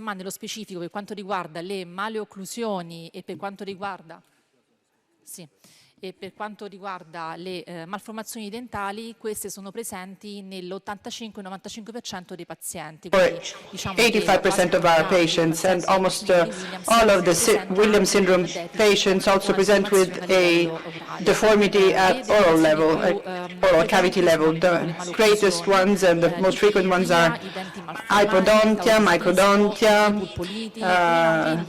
Ma nello specifico per quanto riguarda le maleocclusioni e per quanto riguarda, le malformazioni dentali, queste sono presenti nell'85-95% dei pazienti. For 85% of our patients, and almost all of the Williams syndrome patients also present with a deformity at oral level, oral cavity level. The greatest ones and the most frequent ones are hypodontia, microdontia,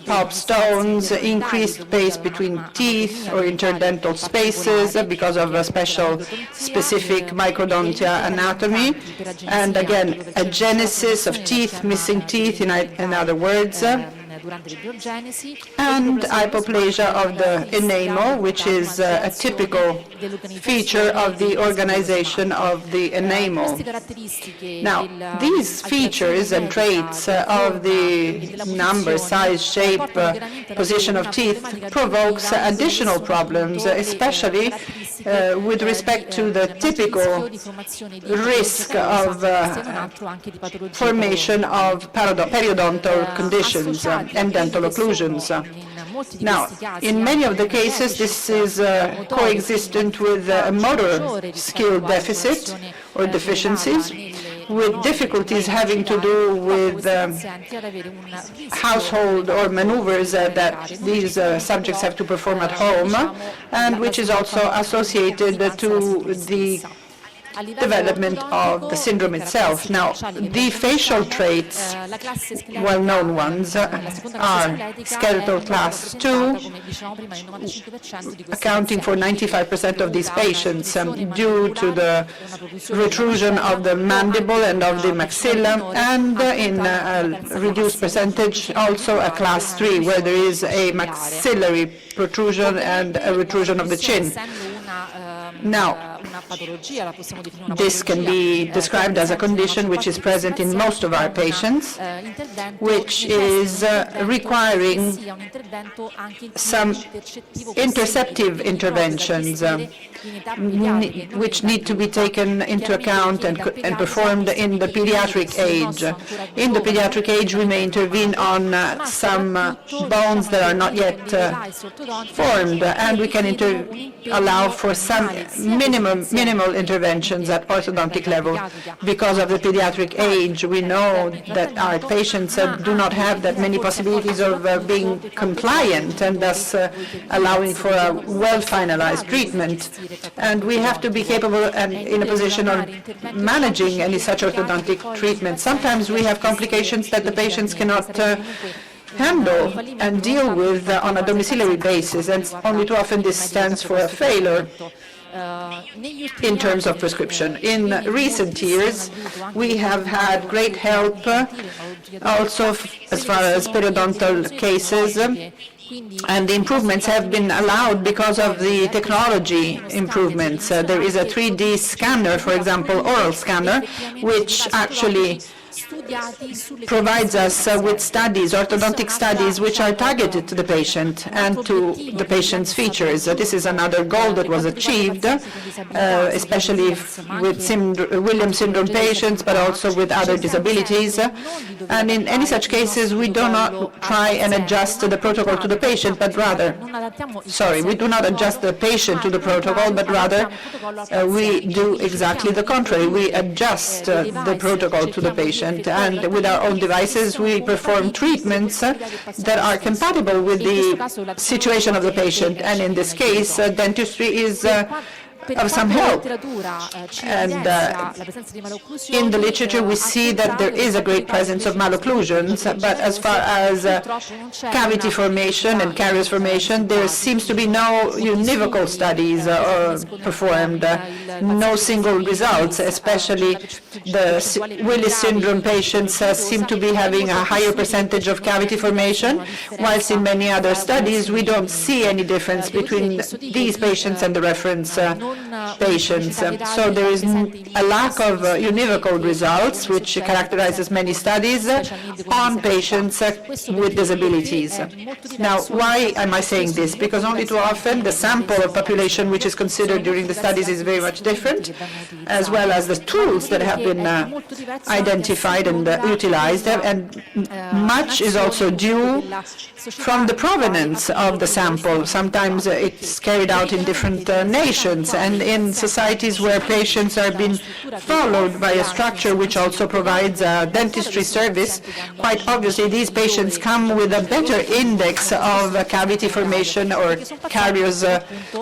pulp stones, increased space between teeth or interdental spaces because of a specific microdontia anatomy, and again, agenesis of teeth, missing teeth, in other words, and hypoplasia of the enamel, which is a typical feature of the organization of the enamel. Now, these features and traits of the number, size, shape, position of teeth provokes additional problems, especially with respect to the typical risk of formation of periodontal conditions and dental occlusions. Now, in many of the cases, this is coexistent with a motor skill deficit or deficiencies, with difficulties having to do with household or maneuvers that these subjects have to perform at home, and which is also associated to the development of the syndrome itself. Now, the facial traits, well-known ones, are skeletal class 2, accounting for 95% of these patients due to the retrusion of the mandible and of the maxilla, and in a reduced percentage also a class 3, where there is a maxillary protrusion and a retrusion of the chin. Now, this can be described as a condition which is present in most of our patients, which is requiring some interceptive interventions which need to be taken into account and performed in the pediatric age. In the pediatric age, we may intervene on some bones that are not yet formed, and we can allow for some minimal interventions at orthodontic level. Because of the pediatric age, we know that our patients do not have that many possibilities of being compliant, and thus allowing for a well-finalized treatment. And we have to be capable and in a position of managing any such orthodontic treatment. Sometimes we have complications that the patients cannot handle and deal with on a domiciliary basis, and only too often this stands for a failure in terms of prescription. In recent years, we have had great help also as far as periodontal cases, and the improvements have been allowed because of the technology improvements. There is a 3D scanner, for example, oral scanner, which actually provides us with studies, orthodontic studies, which are targeted to the patient and to the patient's features. This is another goal that was achieved, especially with Williams syndrome patients, but also with other disabilities. And in any such cases, we do not try and adjust the protocol to the patient, but rather, we do not adjust the patient to the protocol, but rather we do exactly the contrary. We adjust the protocol to the patient. And with our own devices, we perform treatments that are compatible with the situation of the patient. And in this case, dentistry is of some help. And in the literature, we see that there is a great presence of malocclusions, but as far as cavity formation and caries formation, there seems to be no univocal studies performed, no single results, especially the Willis syndrome patients seem to be having a higher percentage of cavity formation, whilst in many other studies, we don't see any difference between these patients and the reference patients. So there is a lack of univocal results, which characterizes many studies on patients with disabilities. Now, why am I saying this? Because only too often the sample of population which is considered during the studies is very much different, as well as the tools that have been identified and utilized, and much is also due from the provenance of the sample. Sometimes it's carried out in different nations and in societies where patients are being followed by a structure which also provides a dentistry service. Quite obviously, these patients come with a better index of cavity formation or caries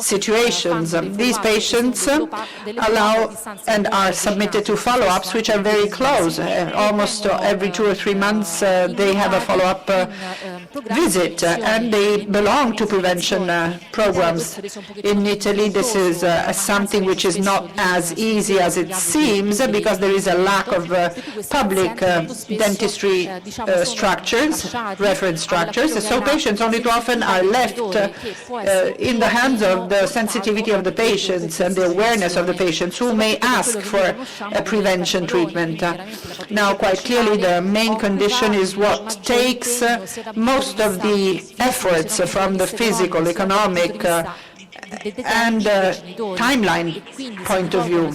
situations. These patients allow and are submitted to follow-ups which are very close. Almost every 2 or 3 months they have a follow-up visit, and they belong to prevention programs. In Italy, this is something which is not as easy as it seems, because there is a lack of public dentistry structures, reference structures, so patients only too often are left in the hands of the sensitivity of the patients and the awareness of the patients, who may ask for a prevention treatment. Now, quite clearly, the main condition is what takes most of the efforts from the physical, economic, and timeline point of view,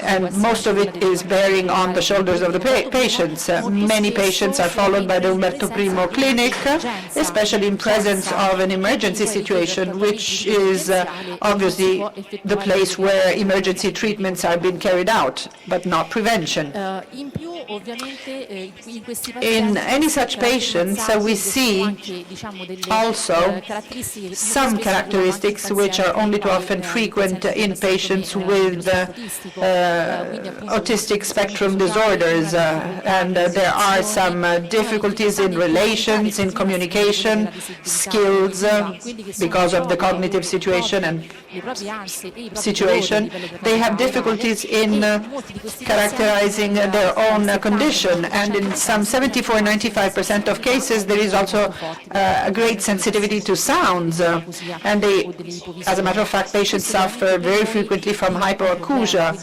and most of it is bearing on the shoulders of the patients. Many patients are followed by the Umberto I clinic, especially in presence of an emergency situation, which is obviously the place where emergency treatments are being carried out, but not prevention. In any such patients, we see also some characteristics which are only too often frequent in patients with autistic spectrum disorders, and there are some difficulties in relations, in communication skills, because of the cognitive situation and They have difficulties in characterizing their own condition, and in some 74-95% of cases there is also a great sensitivity to sounds, and as a matter of fact, patients suffer very frequently from hypoacusia,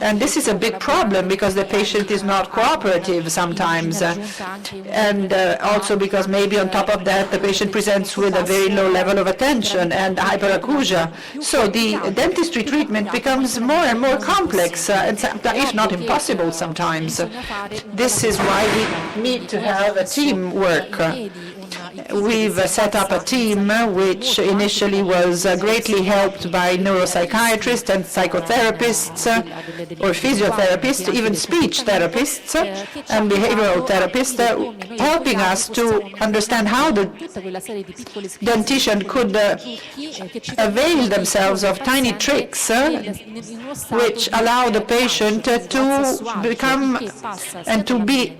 and this is a big problem because the patient is not cooperative sometimes, and also because maybe on top of that the patient presents with a very low level of attention and hyperacusia. So the dentistry treatment becomes more and more complex, if not impossible sometimes. This is why we need to have a teamwork. We've set up a team which initially was greatly helped by neuropsychiatrists and psychotherapists or physiotherapists, even speech therapists and behavioral therapists, helping us to understand how the dentition could avail themselves of tiny tricks which allow the patient to become and to be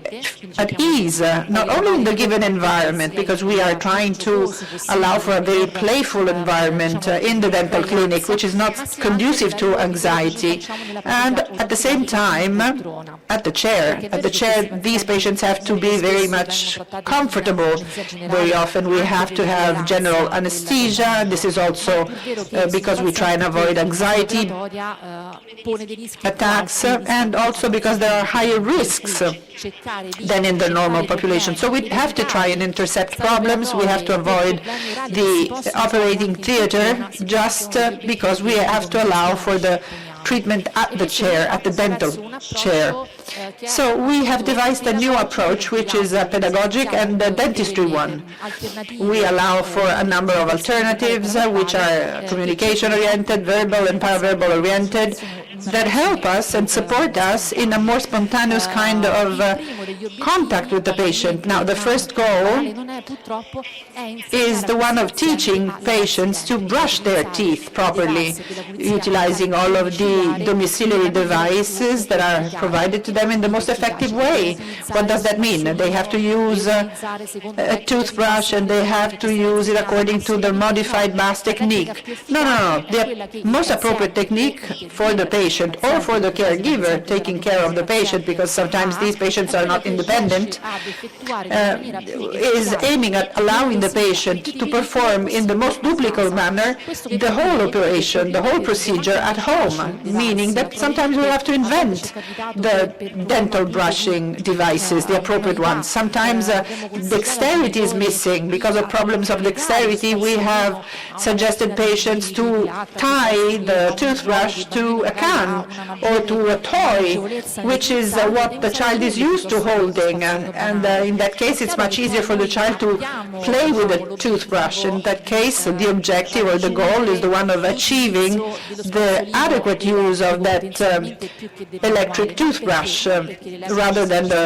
at ease, not only in the given environment, because we are trying to allow for a very playful environment in the dental clinic, which is not conducive to anxiety. And at the same time, at the chair, these patients have to be very much comfortable. Very often we have to have general anesthesia. This is also because we try and avoid anxiety attacks, and also because there are higher risks than in the normal population. So we have to try and intercept problems. We have to avoid the operating theater just because we have to allow for the treatment at the chair, at the dental chair. So we have devised a new approach, which is a pedagogic and a dentistry one. We allow for a number of alternatives, which are communication-oriented, verbal and paraverbal-oriented, that help us and support us in a more spontaneous kind of contact with the patient. Now, the first goal is the one of teaching patients to brush their teeth properly, utilizing all of the domiciliary devices that are provided to them in the most effective way. What does that mean? They have to use a toothbrush, and they have to use it according to the modified Bass technique. No. The most appropriate technique for the patient patient or for the caregiver taking care of the patient, because sometimes these patients are not independent, is aiming at allowing the patient to perform in the most duplicable manner the whole operation, the whole procedure at home, meaning that sometimes we have to invent the dental brushing devices, the appropriate ones. Sometimes dexterity is missing. Because of problems of dexterity, we have suggested patients to tie the toothbrush to a can or to a toy, which is what the child is used to holding. And in that case, it's much easier for the child to play with a toothbrush. In that case, the objective or the goal is the one of achieving the adequate use of that electric toothbrush rather than the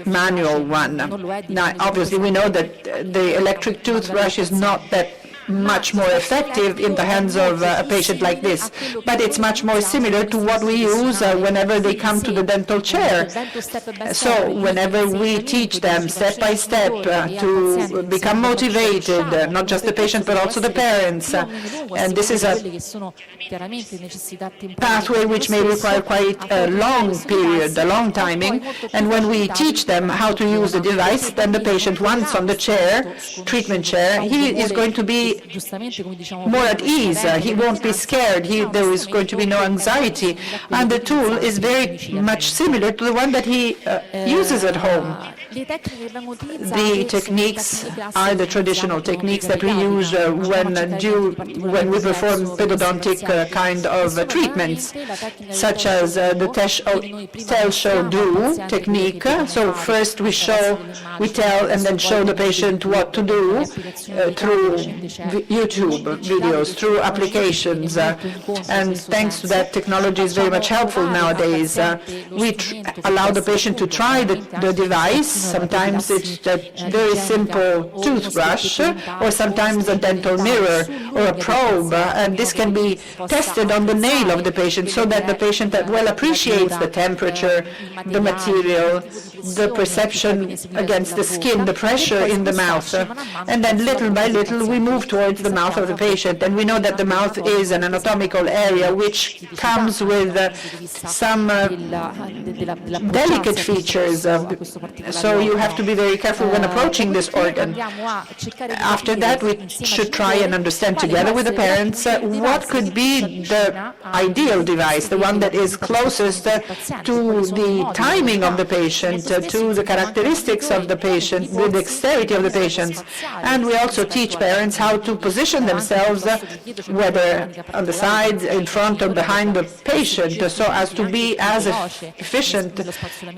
manual one. Now, obviously, we know that the electric toothbrush is not that much more effective in the hands of a patient like this, but it's much more similar to what we use whenever they come to the dental chair. So whenever we teach them step by step to become motivated, not just the patient but also the parents, and this is a pathway which may require quite a long period, a long timing, and when we teach them how to use the device, then the patient, once on the chair, treatment chair, he is going to be more at ease. He won't be scared. There is going to be no anxiety. And the tool is very much similar to the one that he uses at home. The techniques are the traditional techniques that we use when we perform pedodontic kind of treatments, such as the tell, show, do technique. So first we tell, and then show the patient what to do through YouTube videos, through applications. And thanks to that, technology is very much helpful nowadays. We allow the patient to try the device. Sometimes it's a very simple toothbrush, or sometimes a dental mirror or a probe, and this can be tested on the nail of the patient so that the patient well appreciates the temperature, the material, the perception against the skin, the pressure in the mouth. And then little by little we move towards the mouth of the patient, and we know that the mouth is an anatomical area which comes with some delicate features, so you have to be very careful when approaching this organ. After that, we should try and understand together with the parents what could be the ideal device, the one that is closest to the timing of the patient, to the characteristics of the patient, the dexterity of the patients. And we also teach parents how to position themselves, whether on the side, in front or behind the patient, so as to be as efficient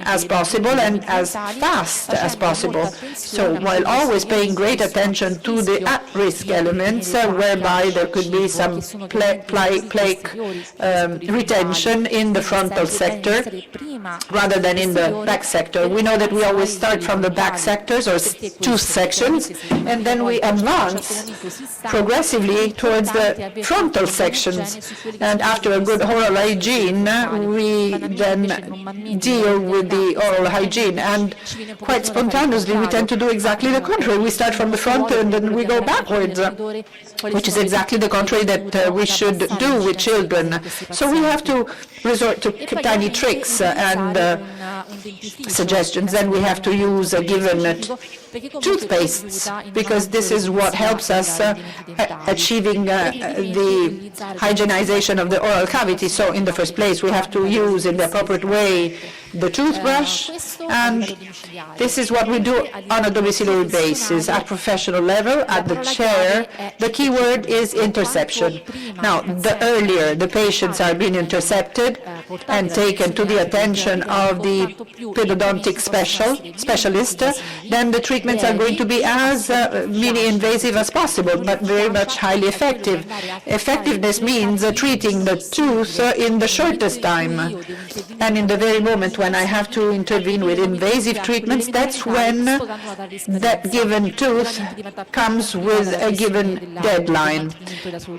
as possible and as fast as possible. So while always paying great attention to the at-risk elements, whereby there could be some plaque retention in the frontal sector rather than in the back sector. We know that we always start from the back sectors or tooth sections, and then we advance progressively towards the frontal sections. And after a good oral hygiene, we then deal with the oral hygiene. And quite spontaneously, we tend to do exactly the contrary. We start from the front and then we go backwards, which is exactly the contrary that we should do with children. So we have to resort to tiny tricks and suggestions. Then we have to use a given toothpastes, because this is what helps us achieving the hygienization of the oral cavity. So in the first place, we have to use in the appropriate way the toothbrush, and this is what we do on a domiciliary basis. At professional level, at the chair, the key word is interception. Now, the earlier the patients are being intercepted and taken to the attention of the pedodontic specialist, then the treatments are going to be as mini-invasive as possible, but very much highly effective. Effectiveness means treating the tooth in the shortest time. And in the very moment when I have to intervene with invasive treatments, that's when that given tooth comes with a given deadline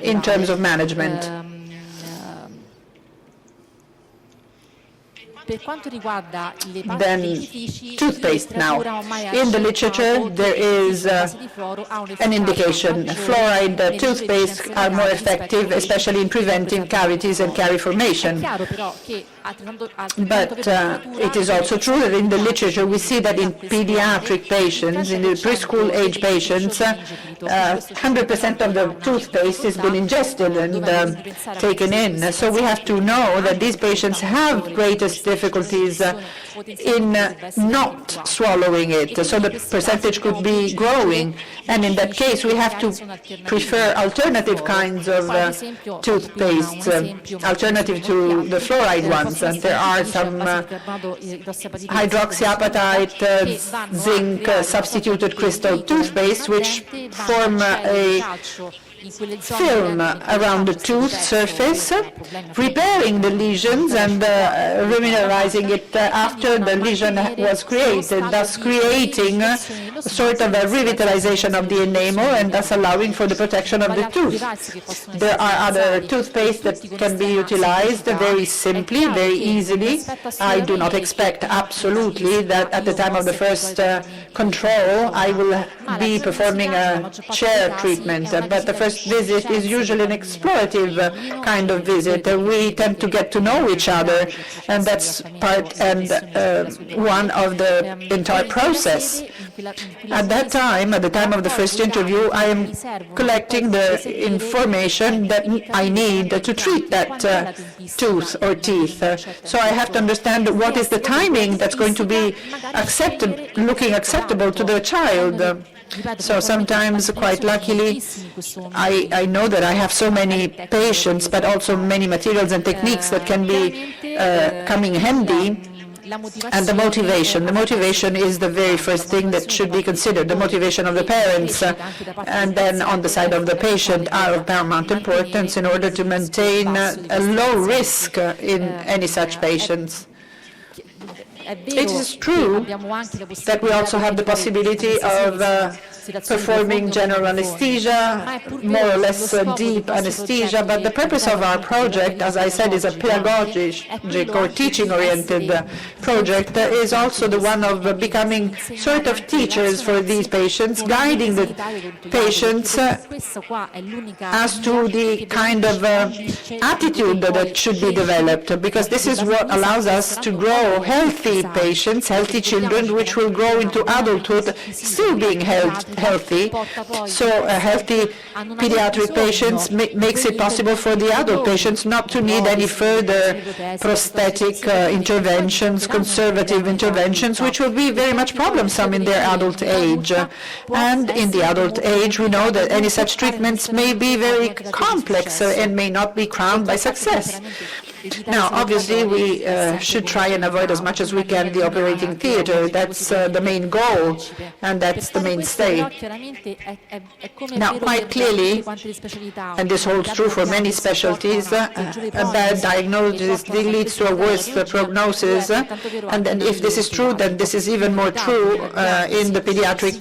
in terms of management. than toothpaste now. In the literature, there is an indication. Fluoride toothpaste are more effective, especially in preventing cavities and carie formation. But it is also true that in the literature we see that in pediatric patients, in the preschool age patients, 100% of the toothpaste has been ingested and taken in. So we have to know that these patients have greatest difficulties in not swallowing it. So the percentage could be growing. And in that case, we have to prefer alternative kinds of toothpaste, alternative to the fluoride ones. And there are some hydroxyapatite, zinc substituted crystal toothpaste, which form a film around the tooth surface, repairing the lesions and remineralizing it after the lesion was created, thus creating sort of a revitalization of the enamel and thus allowing for the protection of the tooth. There are other toothpaste that can be utilized very simply, very easily. I do not expect absolutely that at the time of the first control I will be performing a chair treatment, but the first visit is usually an explorative kind of visit. We tend to get to know each other, and that's part and one of the entire process. At that time, at the time of the first interview, I am collecting the information that I need to treat that tooth or teeth. So I have to understand what is the timing that's going to be looking acceptable to the child. So sometimes, quite luckily, I know that I have so many patients, but also many materials and techniques that can be coming handy. And the motivation is the very first thing that should be considered, the motivation of the parents, and then on the side of the patient are of paramount importance in order to maintain a low risk in any such patients. It is true that we also have the possibility of performing general anesthesia, more or less deep anesthesia, but the purpose of our project, as I said, is a pedagogic or teaching-oriented project, is also the one of becoming sort of teachers for these patients, guiding the patients as to the kind of attitude that should be developed, because this is what allows us to grow healthy patients, healthy children, which will grow into adulthood still being healthy. So healthy pediatric patients makes it possible for the adult patients not to need any further prosthetic interventions, conservative interventions, which will be very much problemsome in their adult age. And in the adult age, we know that any such treatments may be very complex and may not be crowned by success. Now, obviously, we should try and avoid as much as we can the operating theater. That's the main goal, and that's the mainstay. Now, quite clearly, and this holds true for many specialties, a bad diagnosis leads to a worse prognosis, and then if this is true, then this is even more true in the pediatric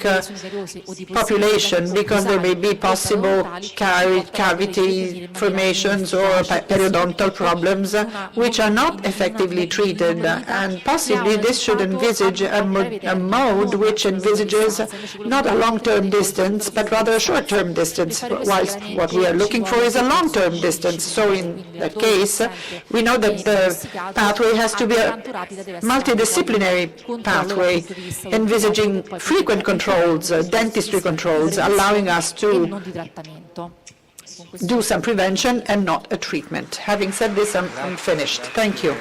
population, because there may be possible cavity formations or periodontal problems which are not effectively treated, and possibly this should envisage a mode which envisages not a long-term distance, but rather a short-term distance, whilst what we are looking for is a long-term distance. So in that case, we know that the pathway has to be a multidisciplinary pathway, envisaging frequent controls, dentistry controls, allowing us to do some prevention and not a treatment. Having said this, I'm finished. Thank you.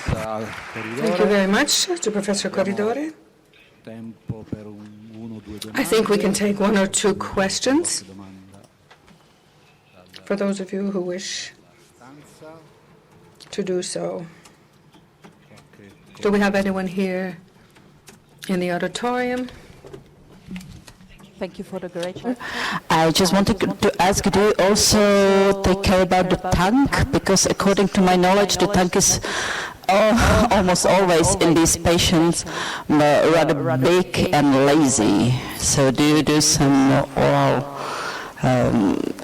Thank you very much to Professor Corridore. I think we can take one or two questions for those of you who wish to do so. Do we have anyone here in the auditorium? Thank you for the great talk. I just wanted to ask, do you also take care about the tongue? Because according to my knowledge, the tongue is almost always in these patients rather big and lazy. So do you do some oral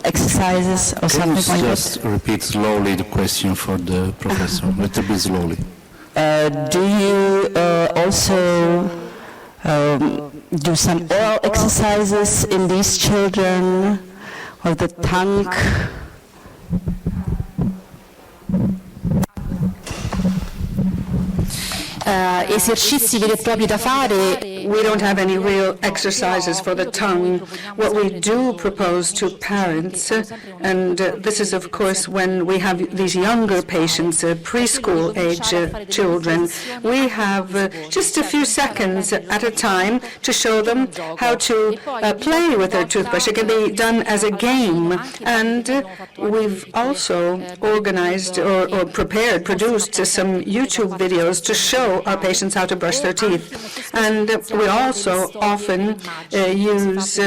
exercises or something like that? Just repeat slowly the question for the professor, a little bit slowly. Do you also do some oral exercises in these children of the tongue? Esercizi veri e propri da fare. We don't have any real exercises for the tongue. What we do propose to parents, and this is of course when we have these younger patients, preschool age children, we have just a few seconds at a time to show them how to play with their toothbrush. It can be done as a game, and we've also organized or produced some YouTube videos to show our patients how to brush their teeth. And we also often use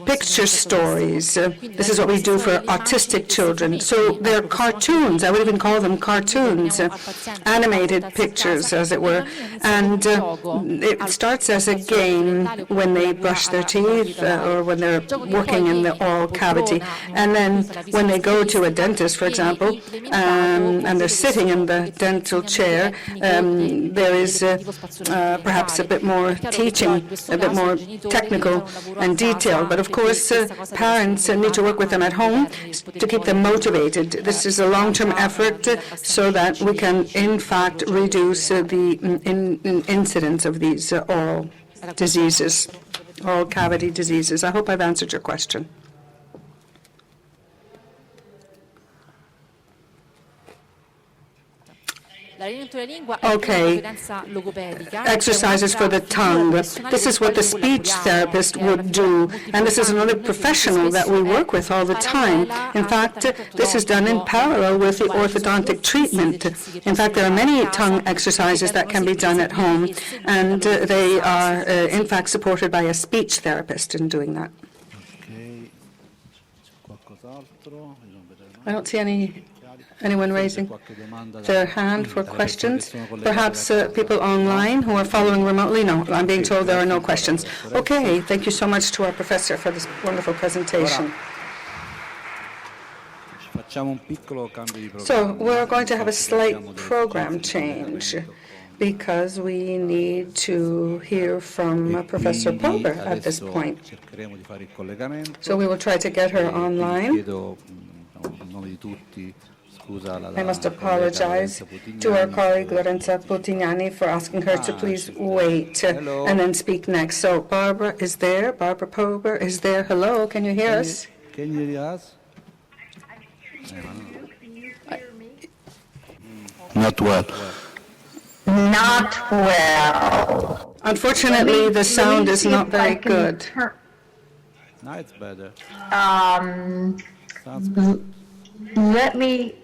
picture stories. This is what we do for autistic children. So they're cartoons. I would even call them cartoons, animated pictures, as it were. And it starts as a game when they brush their teeth or when they're working in the oral cavity. And then when they go to a dentist, for example, and they're sitting in the dental chair, there is perhaps a bit more teaching, a bit more technical and detailed. But of course, parents need to work with them at home to keep them motivated. This is a long-term effort so that we can, in fact, reduce the incidence of these oral diseases, oral cavity diseases. I hope I've answered your question. Okay, exercises for the tongue. This is what the speech therapist would do, and this is another professional that we work with all the time. In fact, this is done in parallel with the orthodontic treatment. In fact, there are many tongue exercises that can be done at home, and they are, in fact, supported by a speech therapist in doing that. I don't see anyone raising their hand for questions? Perhaps people online who are following remotely? No, I'm being told there are no questions. Okay, thank you so much to our professor for this wonderful presentation. So we're going to have a slight program change because we need to hear from Professor Prober at this point. So we will try to get her online. I must apologize to our colleague Lorenza Putignani for asking her to please wait and then speak next. So Barbara is there. Barbara Prober is there. Hello, can you hear us? Can you hear us? Not well. Not well. Unfortunately, the sound is not very good. Now it's better. Let me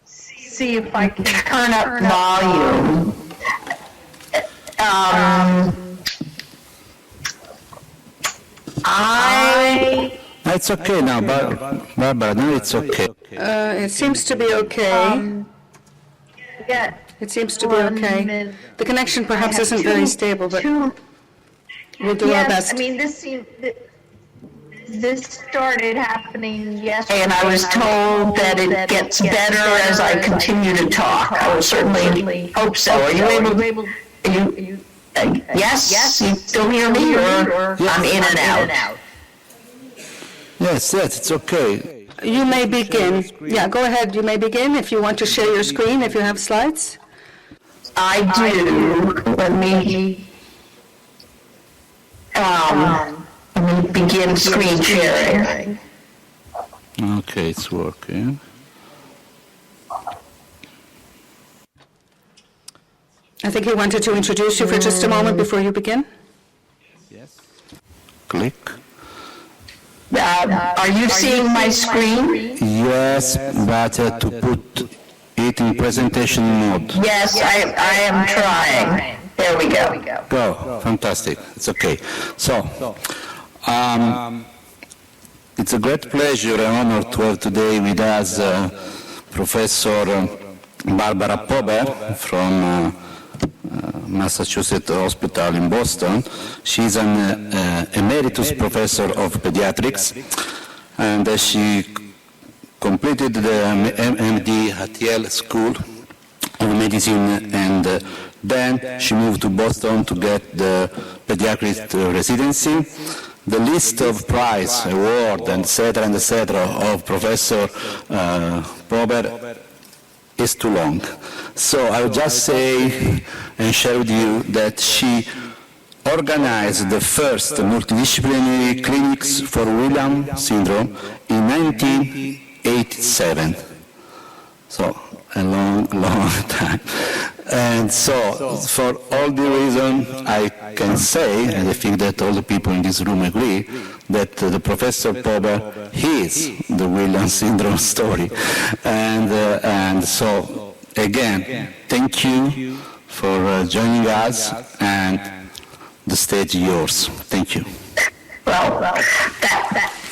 see if I can turn up volume. It's okay now, Barbara. No, it's okay. It seems to be okay. It seems to be okay. The connection perhaps isn't very stable, but we'll do our best. Yes, I mean, this started happening yesterday, and I was told that it gets better as I continue to talk. I will certainly hope so. Are you able? Yes. You still hear me, or I'm in and out? Yes, it's okay. You may begin. Yeah, go ahead. You may begin if you want to share your screen, if you have slides. I do. Let me begin screen sharing. Okay, it's working. I think he wanted to introduce you for just a moment before you begin. Yes. Click. Are you seeing my screen? Yes, but to put it in presentation mode. Yes, I am trying. There we go. Go. Fantastic. It's okay. So, it's a great pleasure and honor to have today with us Professor Barbara Prober from Massachusetts Hospital in Boston. She's an emeritus professor of pediatrics, and she completed the MD at Yale School of medicine, and then she moved to Boston to get the pediatric residency. The list of prize, award, and et cetera, of Professor Prober is too long. So I would just say and share with you that she organized the first multidisciplinary clinics for Williams syndrome in 1987. So a long time. And so for all the reasons I can say, and I think that all the people in this room agree, that the Professor Prober is the Williams syndrome story. And so again, thank you for joining us, and the stage is yours. Thank you. Well,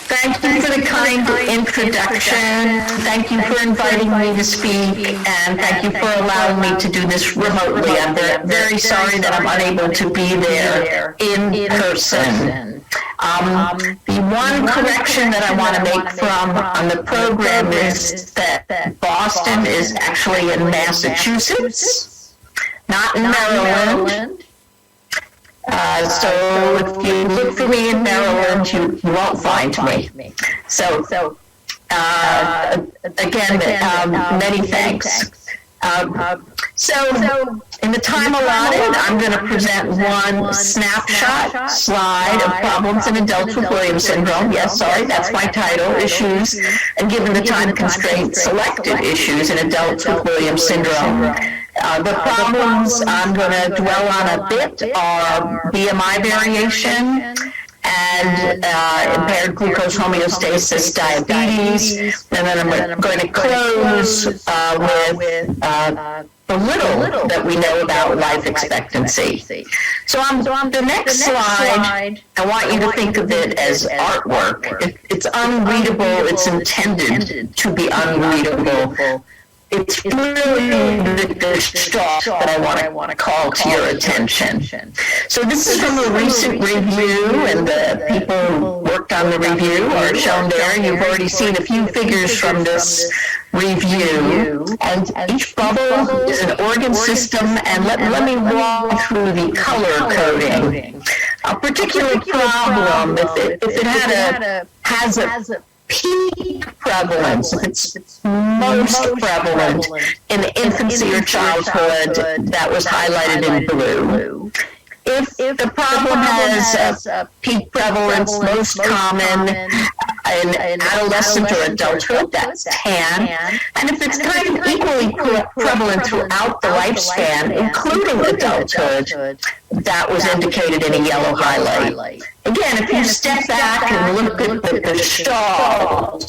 thank you for the kind introduction. Thank you for inviting me to speak, and thank you for allowing me to do this remotely. I'm very sorry that I'm unable to be there in person. The one correction that I want to make on the program is that Boston is actually in Massachusetts, not in Maryland. So if you look for me in Maryland, you won't find me. So again, many thanks. So in the time allotted, I'm going to present one snapshot slide of problems in adults with Williams syndrome. Yes, sorry, that's my title, issues, and given the time constraint, selected issues in adults with Williams syndrome. The problems I'm going to dwell on a bit are BMI variation and impaired glucose homeostasis, diabetes, and then I'm going to close with the little that we know about life expectancy. So on the next slide, I want you to think of it as artwork. It's unreadable. It's intended to be unreadable. It's really the gestalt that I want to call to your attention. So this is from a recent review, and the people who worked on the review are shown there. You've already seen a few figures from this review, and each bubble is an organ system, and let me walk through the color coding. A particular problem, if it has a peak prevalence, if it's most prevalent in infancy or childhood, that was highlighted in blue. If the problem has a peak prevalence, most common in adolescent or adulthood, that's tan. And if it's kind of equally prevalent throughout the lifespan, including adulthood, that was indicated in a yellow highlight. Again, if you step back and look at the gestalt,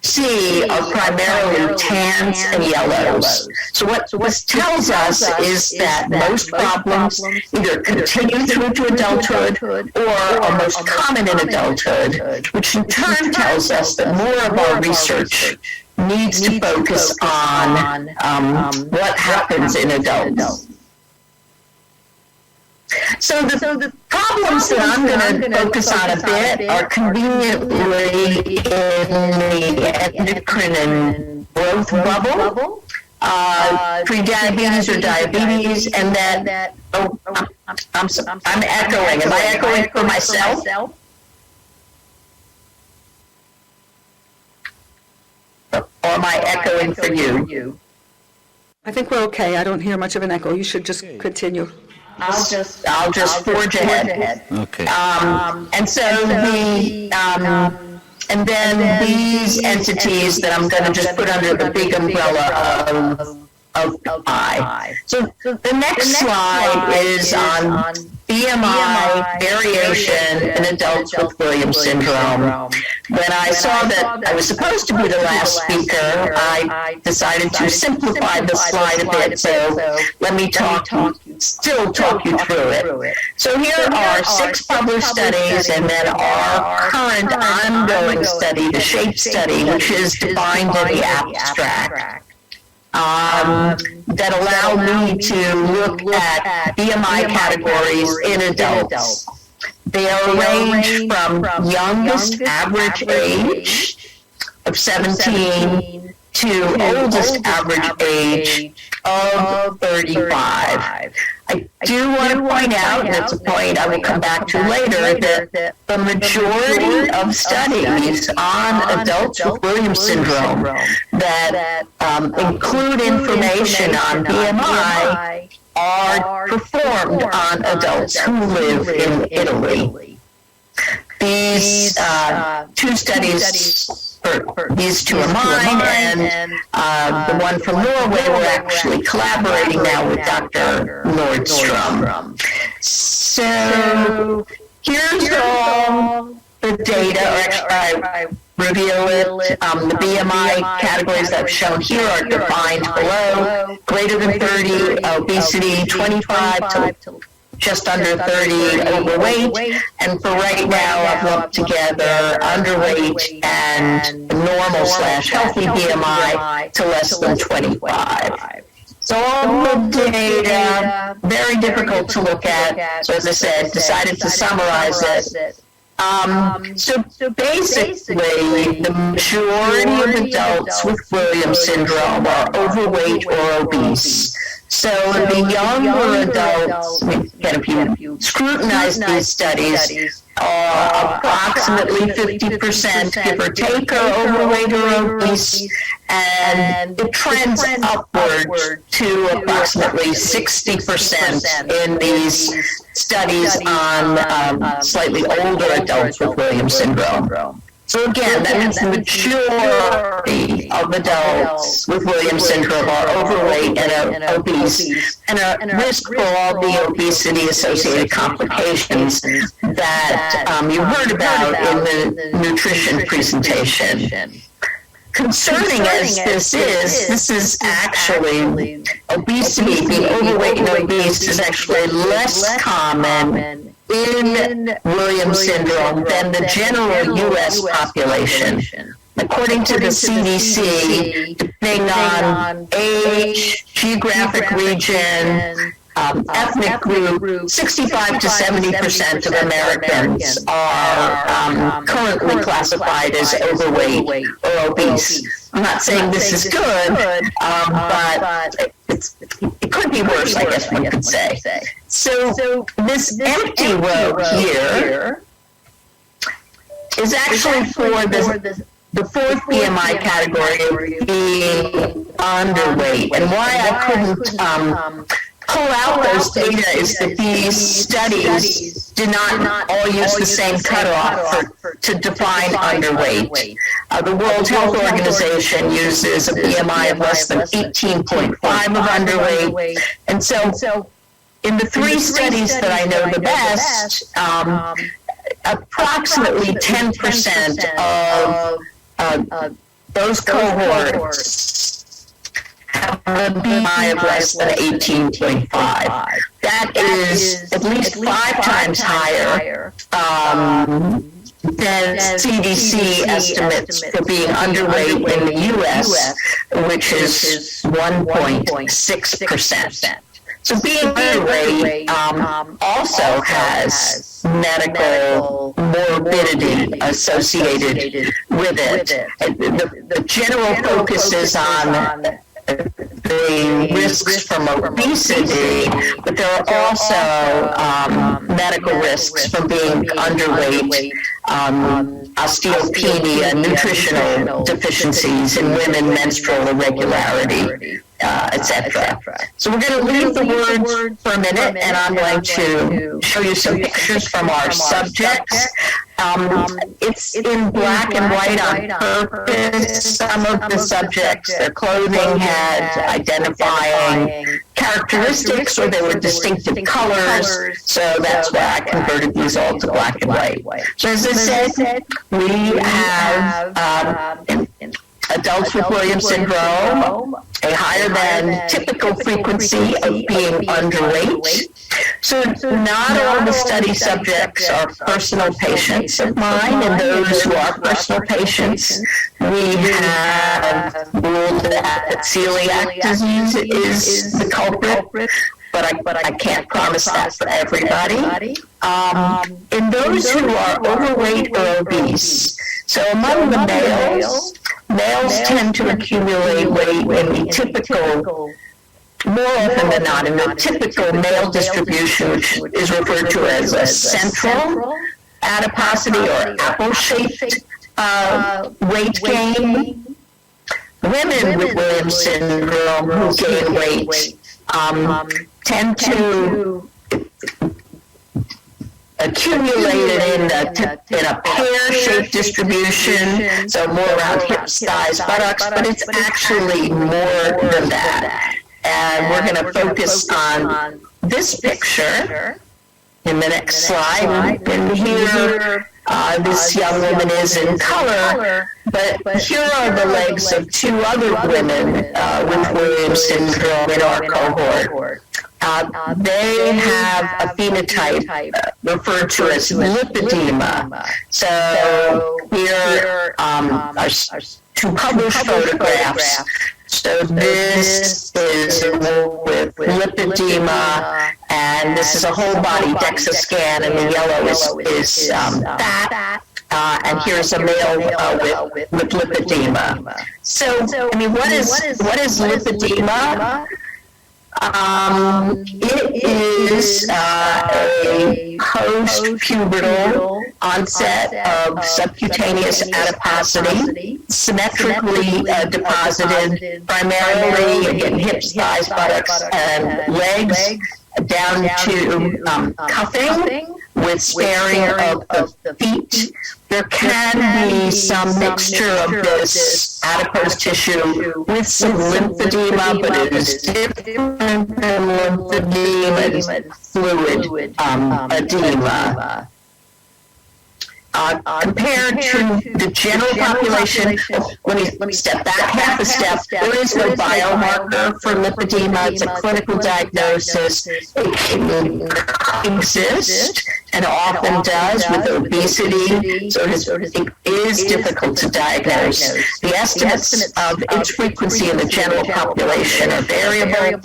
see are primarily tans and yellows. So what this tells us is that most problems either continue through to adulthood or are most common in adulthood, which in turn tells us that more of our research needs to focus on what happens in adults. So the problems that I'm going to focus on a bit are conveniently in the endocrine and growth bubble, pre-diabetes or diabetes, and that I'm echoing. Am I echoing for myself? Or am I echoing for you? I think we're okay. I don't hear much of an echo. You should just continue. I'll just forge ahead. Okay. And so and then these entities that I'm going to just put under the big umbrella of I. So the next slide is on BMI variation in adults with Williams syndrome. When I saw that I was supposed to be the last speaker, I decided to simplify the slide a bit, so let me still talk you through it. So here are 6 published studies, and then our current ongoing study, the SHAPE study, which is defined in the abstract. That allow me to look at BMI categories in adults. They'll range from youngest average age of 17 to oldest average age of 35. I do want to point out, and it's a point I will come back to later, that the majority of studies on adults with Williams syndrome that include information on BMI are performed on adults who live in Italy. These two studies, these two are mine, and the one from Norway, we're actually collaborating now with Dr. Nordstrom. So here's all the data, or actually I reveal it. The BMI categories that I've shown here are defined below. Greater than 30, obesity, 25 to just under 30 overweight, and for right now I've lumped together underweight and normal/healthy BMI to less than 25. So all the data, very difficult to look at, so as I said, decided to summarize it. So basically, the majority of adults with Williams syndrome are overweight or obese. So the younger adults, again, if you scrutinize these studies, approximately 50%, give or take, are overweight or obese, and it trends upward to approximately 60% in these studies on slightly older adults with Williams syndrome. So again, that means the majority of adults with Williams syndrome are overweight and obese, and are at risk for all the obesity-associated complications that you heard about in the nutrition presentation. Concerning as this is actually, obesity, being overweight and obese, is actually less common in Williams syndrome than the general U.S. population. According to the CDC, depending on age, geographic region, ethnic group, 65 to 70% of Americans are currently classified as overweight or obese. I'm not saying this is good, but it could be worse, I guess one could say. So this empty row here is actually for the fourth BMI category of being underweight. And why I couldn't pull out those data is that these studies do not all use the same cutoff to define underweight. The World Health Organization uses a BMI of less than 18.5 of underweight. And so in the three studies that I know the best, approximately 10% of those cohorts have a BMI of less than 18.5. That is at least 5 times higher than CDC estimates for being underweight in the U.S., which is 1.6%. So being underweight also has medical morbidity associated with it. The general focus is on the risks from obesity, but there are also medical risks from being underweight, osteopenia, nutritional deficiencies in women, menstrual irregularity, etc. So we're going to leave the words for a minute, and I'm going to show you some pictures from our subjects. It's in black and white on purpose. Some of the subjects, their clothing had identifying characteristics, or they were distinctive colors, so that's why I converted these all to black and white. So as I said, we have adults with Williams syndrome, a higher than typical frequency of being underweight. So not all the study subjects are personal patients of mine, and those who are personal patients, we have ruled that celiac disease is the culprit, but I can't promise that for everybody. In those who are overweight or obese, so among the males, males tend to accumulate weight in the typical, more often than not, in the typical male distribution, which is referred to as a central adiposity or apple-shaped weight gain. Women with Williams syndrome who gain weight tend to accumulated in a pear-shaped distribution, so more around hips, thighs, buttocks, but it's actually more than that. And we're going to focus on this picture in the next slide. And here, this young woman is in color, but here are the legs of two other women with Williams syndrome in our cohort. They have a phenotype referred to as lipedema. So here are two published photographs. So this is with lipedema, and this is a whole body DEXA scan, and the yellow is fat. And here's a male with lipedema. So, I mean, what is lipedema? It is a post-pubertal onset of subcutaneous adiposity, symmetrically deposited primarily in hips, thighs, buttocks, and legs, down to cuffing with sparing of the feet. There can be some mixture of this adipose tissue with some lymphedema, but it is different than lymphedema. It is fluid edema. Compared to the general population, let me step back half a step. There is no biomarker for lipedema. It's a clinical diagnosis. It can exist, and often does, with obesity, so it is difficult to diagnose. The estimates of its frequency in the general population are variable,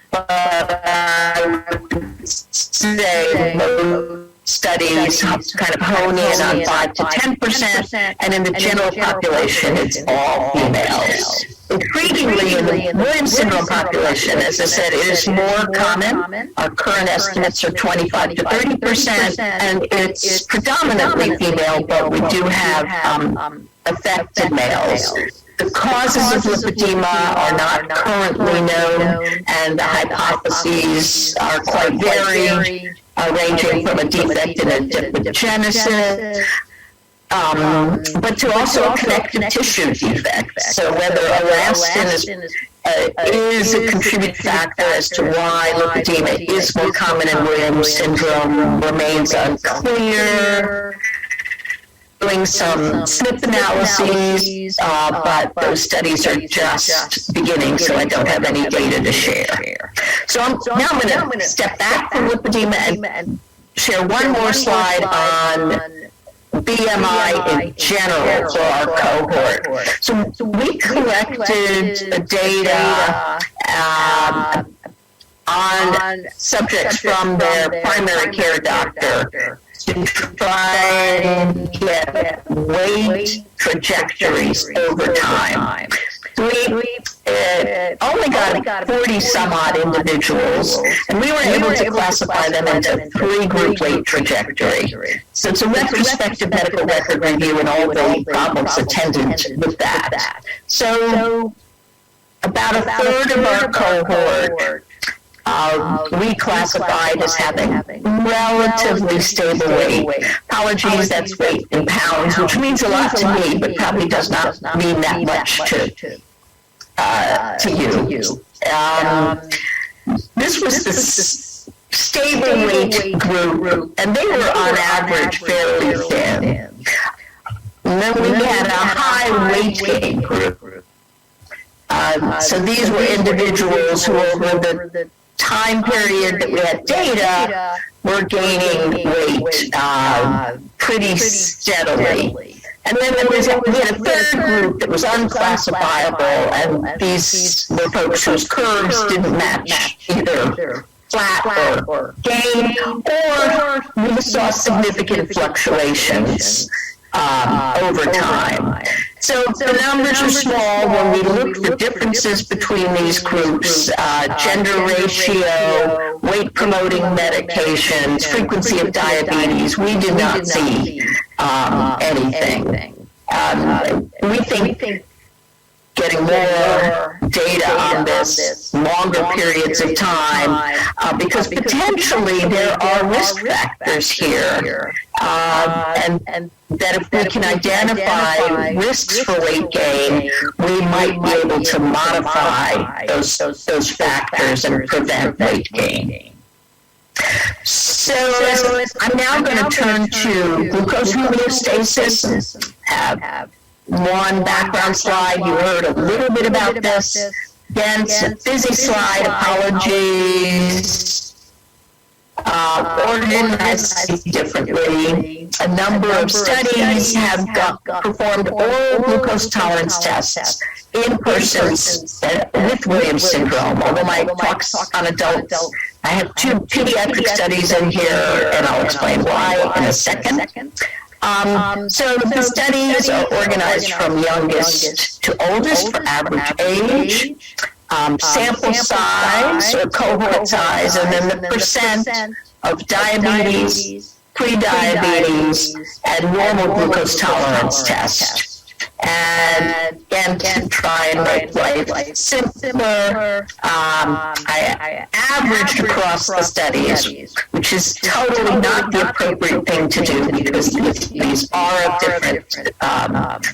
but I would say most studies kind of hone in on 5 to 10%, and in the general population, it's all females. Intriguingly, in the Williams syndrome population, as I said, it is more common. Our current estimates are 25 to 30%, and it's predominantly female, but we do have affected males. The causes of lipedema are not currently known, and the hypotheses are quite varied, ranging from a defect in adipogenesis, but to also a connective tissue defect. So whether elastin is a contributing factor as to why lipedema is more common in Williams syndrome remains unclear. Doing some SNP analyses, but those studies are just beginning, so I don't have any data to share. So I'm going to step back from lipedema and share one more slide on BMI in general for our cohort. So we collected data on subjects from their primary care doctor to try and get weight trajectories over time. We only got 40 some odd individuals, and we were able to classify them into 3-group weight trajectory. So it's a retrospective medical record review and all the problems attendant with that. So about a third of our cohort we classified as having relatively stable weight. Apologies, that's weight in pounds, which means a lot to me, but probably does not mean that much to you. This was the stable weight group, and they were on average fairly thin. And then we had a high weight gain group. So these were individuals who, over the time period that we had data, were gaining weight pretty steadily. And then we had a third group that was unclassifiable, and these were folks whose curves didn't match either flat or gain, or we saw significant fluctuations. over time. So the numbers are small when we look for differences between these groups, gender ratio, weight-promoting medications, frequency of diabetes. We did not see anything. We think getting more data on this, longer periods of time, because potentially there are risk factors here, and that if we can identify risks for weight gain, we might be able to modify those factors and prevent weight gain. So I'm now going to turn to glucose homeostasis and have one background slide. You heard a little bit about this. Again, it's a busy slide. Apologies. Organized differently. A number of studies have performed oral glucose tolerance tests in persons with Williams syndrome. Although my talk's on adults, I have 2 pediatric studies in here, and I'll explain why in a second. So the studies are organized from youngest to oldest for average age, sample size or cohort size, and then the percent of diabetes, pre-diabetes, and normal glucose tolerance test. And to try and make life simpler, I averaged across the studies, which is totally not the appropriate thing to do because these are of different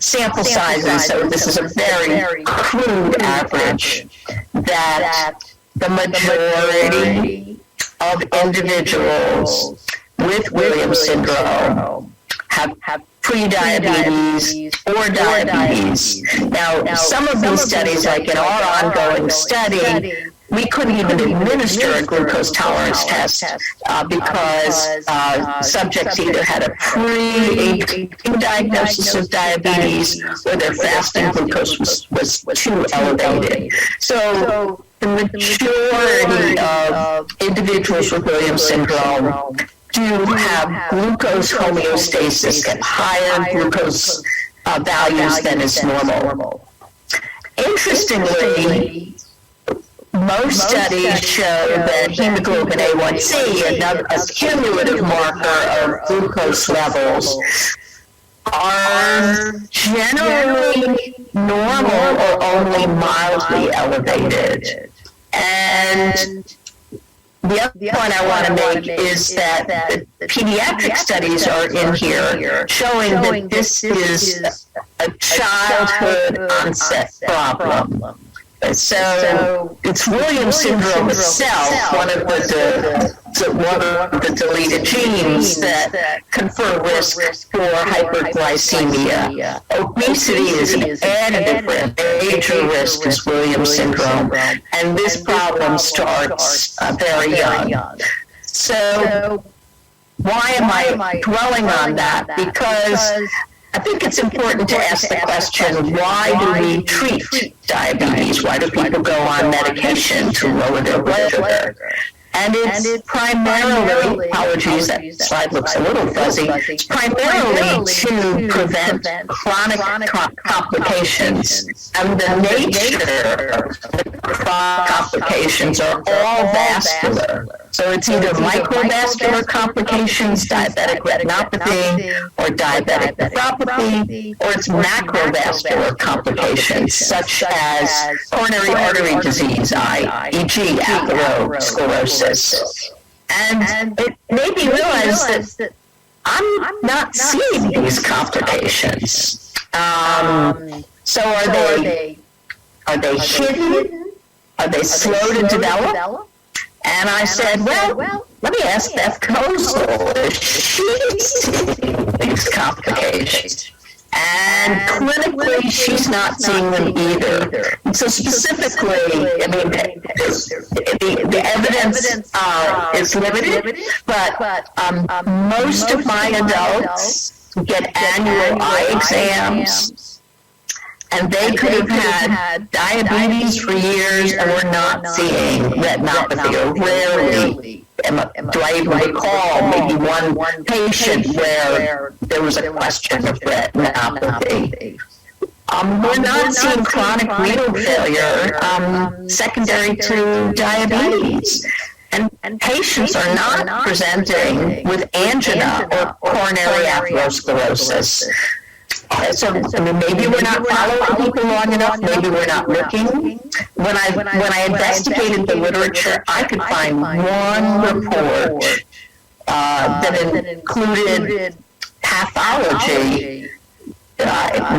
sample sizes. So this is a very crude average that the majority of individuals with Williams syndrome have pre-diabetes or diabetes. Now, some of these studies, like in our ongoing study, we couldn't even administer a glucose tolerance test because subjects either had a pre-18 diagnosis of diabetes or their fasting glucose was too elevated. So the majority of individuals with Williams syndrome do have glucose homeostasis, get higher glucose values than is normal. Interestingly, most studies show that hemoglobin A1C, a cumulative marker of glucose levels, are generally normal or only mildly elevated. And the other point I want to make is that the pediatric studies are in here showing that this is a childhood onset problem. So it's Williams syndrome itself, one of the deleted genes that confer risk for hyperglycemia. Obesity is an additive risk, major risk is Williams syndrome, and this problem starts very young. So why am I dwelling on that? Because I think it's important to ask the question, why do we treat diabetes? Why do people go on medication to lower their blood sugar? And it's primarily, apologies, that slide looks a little fuzzy, it's primarily to prevent chronic complications. And the nature of the chronic complications are all vascular. So it's either microvascular complications, diabetic retinopathy, or diabetic nephropathy, or it's macrovascular complications, such as coronary artery disease, e.g. atherosclerosis. And it made me realize that I'm not seeing these complications. So are they hidden? Are they slow to develop? And I said, well, let me ask Beth Kozel if she's seeing these complications. And clinically, she's not seeing them either. So specifically, I mean, the evidence is limited, but most of my adults get annual eye exams, and they could have had diabetes for years and were not seeing retinopathy, or rarely do I even recall maybe one patient where there was a question of retinopathy. We're not seeing chronic renal failure secondary to diabetes. And patients are not presenting with angina or coronary atherosclerosis. So I mean, maybe we're not following people long enough. Maybe we're not looking. When I investigated the literature, I could find one report that included pathology.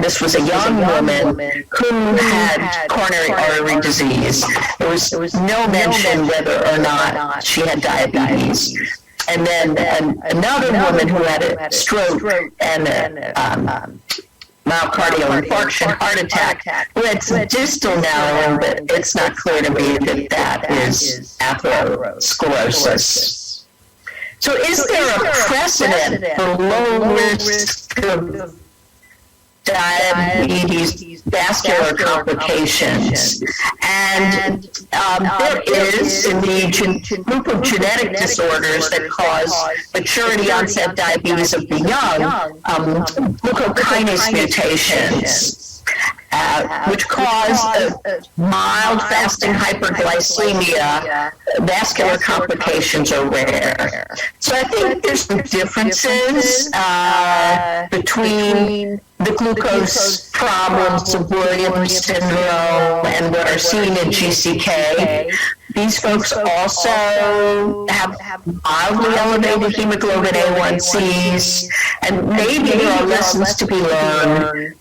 This was a young woman who had coronary artery disease. There was no mention whether or not she had diabetes. And then another woman who had a stroke and myocardial infarction, heart attack, who had some distal narrowing, but it's not clear to me that is atherosclerosis. So is there a precedent for low risk of diabetes, vascular complications, and there is in the group of genetic disorders that cause maturity onset diabetes of the young, glucokinase mutations, which cause mild fasting hyperglycemia. Vascular complications are rare. So I think there's some differences between the glucose problems of Williams syndrome and what are seen in GCK. These folks also have mildly elevated hemoglobin A1Cs, and maybe there are lessons to be learned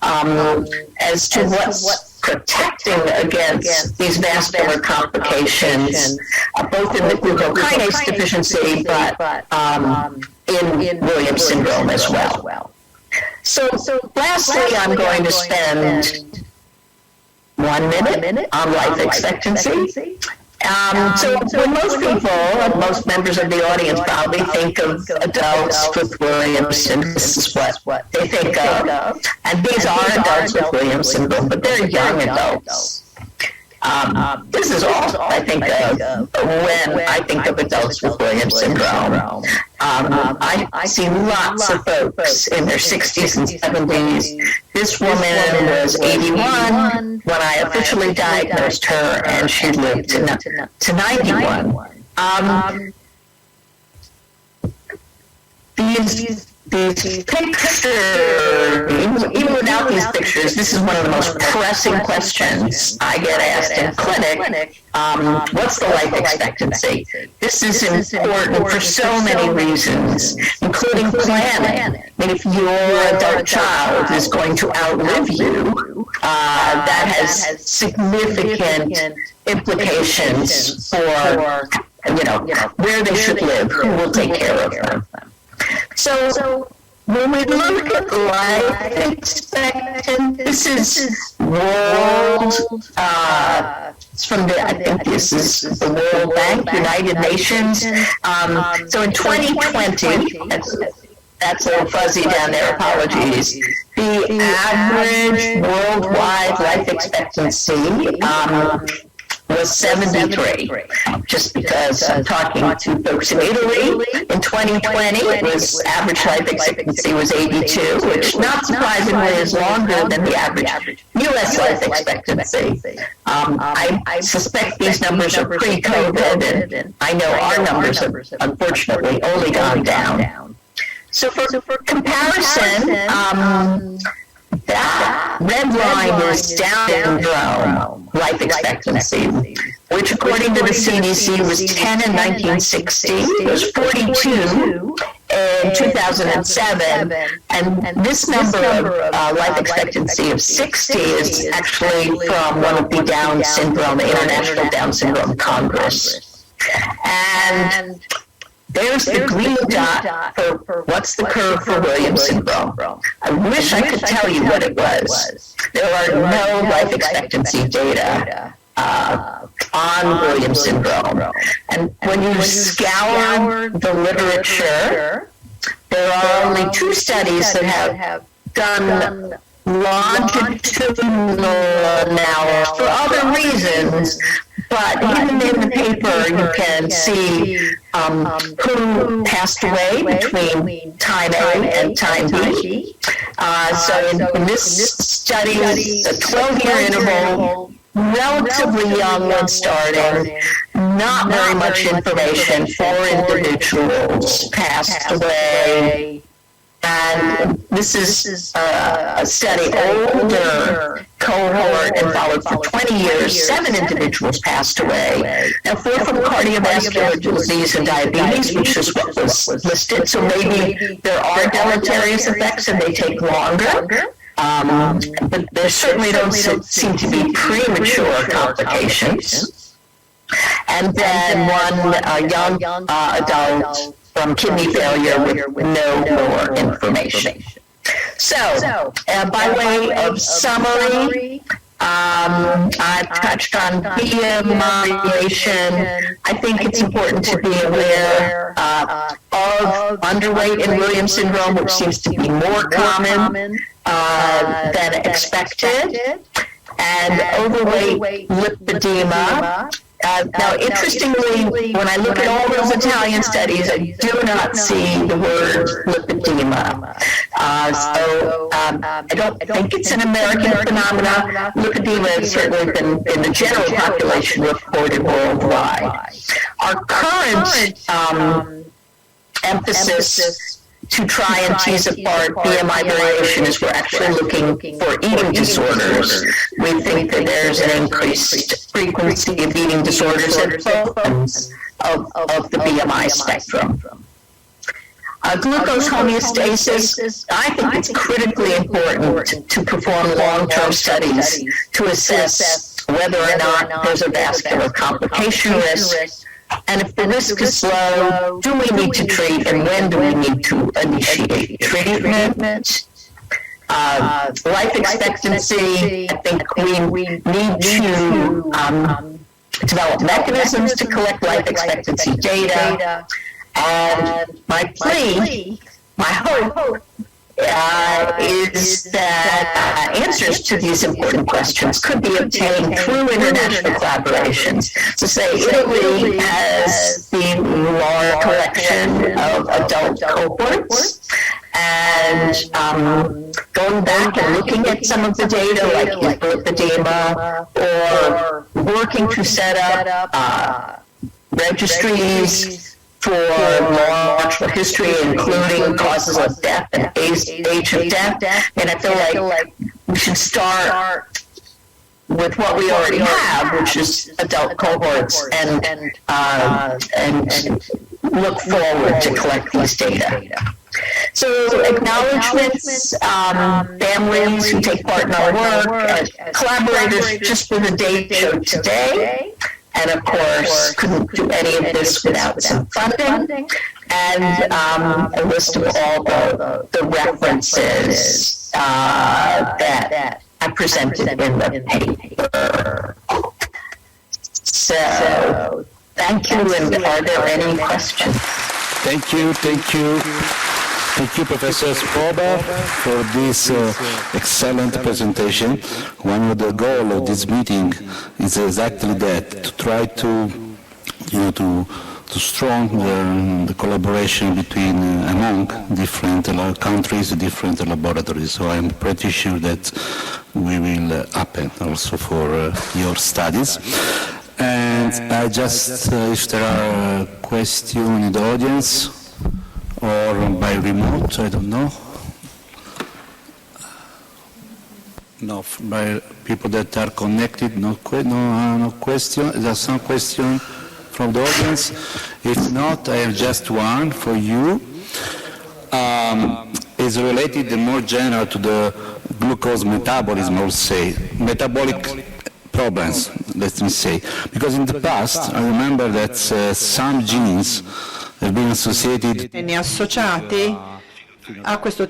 as to what's protecting against these vascular complications, both in the glucokinase deficiency, but in Williams syndrome as well. So lastly, I'm going to spend 1 minute on life expectancy. So when most people, and most members of the audience probably think of adults with Williams syndrome, this is what they think of. And these are adults with Williams syndrome, but they're young adults. This is all I think of when I think of adults with Williams syndrome. I see lots of folks in their 60s and 70s. This woman was 81 when I officially diagnosed her, and she lived to 91. These pictures, even without these pictures, this is one of the most pressing questions I get asked in clinic. What's the life expectancy? This is important for so many reasons, including planning. I mean, if your adult child is going to outlive you, that has significant implications for, where they should live, who will take care of them. So when we look at life expectancy, this is world, it's from I think this is the World Bank, United Nations. So in 2020, that's a little fuzzy down there, apologies. The average worldwide life expectancy was 73, just because I'm talking to folks in Italy. In 2020, it was average life expectancy was 82, which not surprisingly is longer than the average U.S. life expectancy. I suspect these numbers are pre-COVID, and I know our numbers have unfortunately only gone down. So for comparison, that red line is Down syndrome life expectancy, which according to the CDC was 10 in 1960, it was 42 in 2007, and this number of life expectancy of 60 is actually from one of the Down syndrome, the International Down Syndrome Congress. And there's the green dot for what's the curve for Williams syndrome. I wish I could tell you what it was. There are no life expectancy data on Williams syndrome. And when you scour the literature, there are only 2 studies that have done longitudinal analysis for other reasons, but hidden in the paper you can see who passed away between time A and time B. So in this study, a 12-year interval, relatively young when starting, not very much information, 4 individuals passed away. And this is a study, older cohort, and followed for 20 years. 7 individuals passed away. Now, 4 from cardiovascular disease and diabetes, which is what was listed. So maybe there are deleterious effects and they take longer. But there certainly don't seem to be premature complications. And then one young adult from kidney failure with no more information. So, by way of summary, I've touched on BMI variation. I think it's important to be aware of underweight in Williams syndrome, which seems to be more common than expected, and overweight lipedema. Now, interestingly, when I look at all those Italian studies, I do not see the word lipedema. So I don't think it's an American phenomenon. Lipedema has certainly been in the general population reported worldwide. Our current emphasis to try and tease apart BMI variation is we're actually looking for eating disorders. We think that there's an increased frequency of eating disorders at both ends of the BMI spectrum. Glucose homeostasis, I think it's critically important to perform long-term studies to assess whether or not there's a vascular complication risk. And if the risk is low, do we need to treat, and when do we need to initiate treatment? Life expectancy, I think we need to develop mechanisms to collect life expectancy data. And my plea, my hope, is that answers to these important questions could be obtained through international collaborations. So say Italy has the large collection of adult cohorts, and going back and looking at some of the data like lipedema, or working to set up registries for long natural history, including causes of death and age of death. And I feel like we should start with what we already have, which is adult cohorts, and look forward to collect these data. So acknowledgements, families who take part in our work, collaborators just for the day show today. And of course, couldn't do any of this without some funding, and a list of all the references that I presented in the paper. So, thank you, and are there any questions? Thank you. Thank you, Professor Spober, for this excellent presentation. One of the goals of this meeting is exactly that, to try to strengthen the collaboration between among different countries, different laboratories. So I'm pretty sure that we will happen also for your studies. And I just, if there are questions in the audience, or by remote, I don't know. No, by people that are connected, no question. There's some question from the audience. If not, I have just one for you. It's related more general to the glucose metabolism, I would say, metabolic problems, let me say. Because in the past, I remember that some genes have been associated associati a questo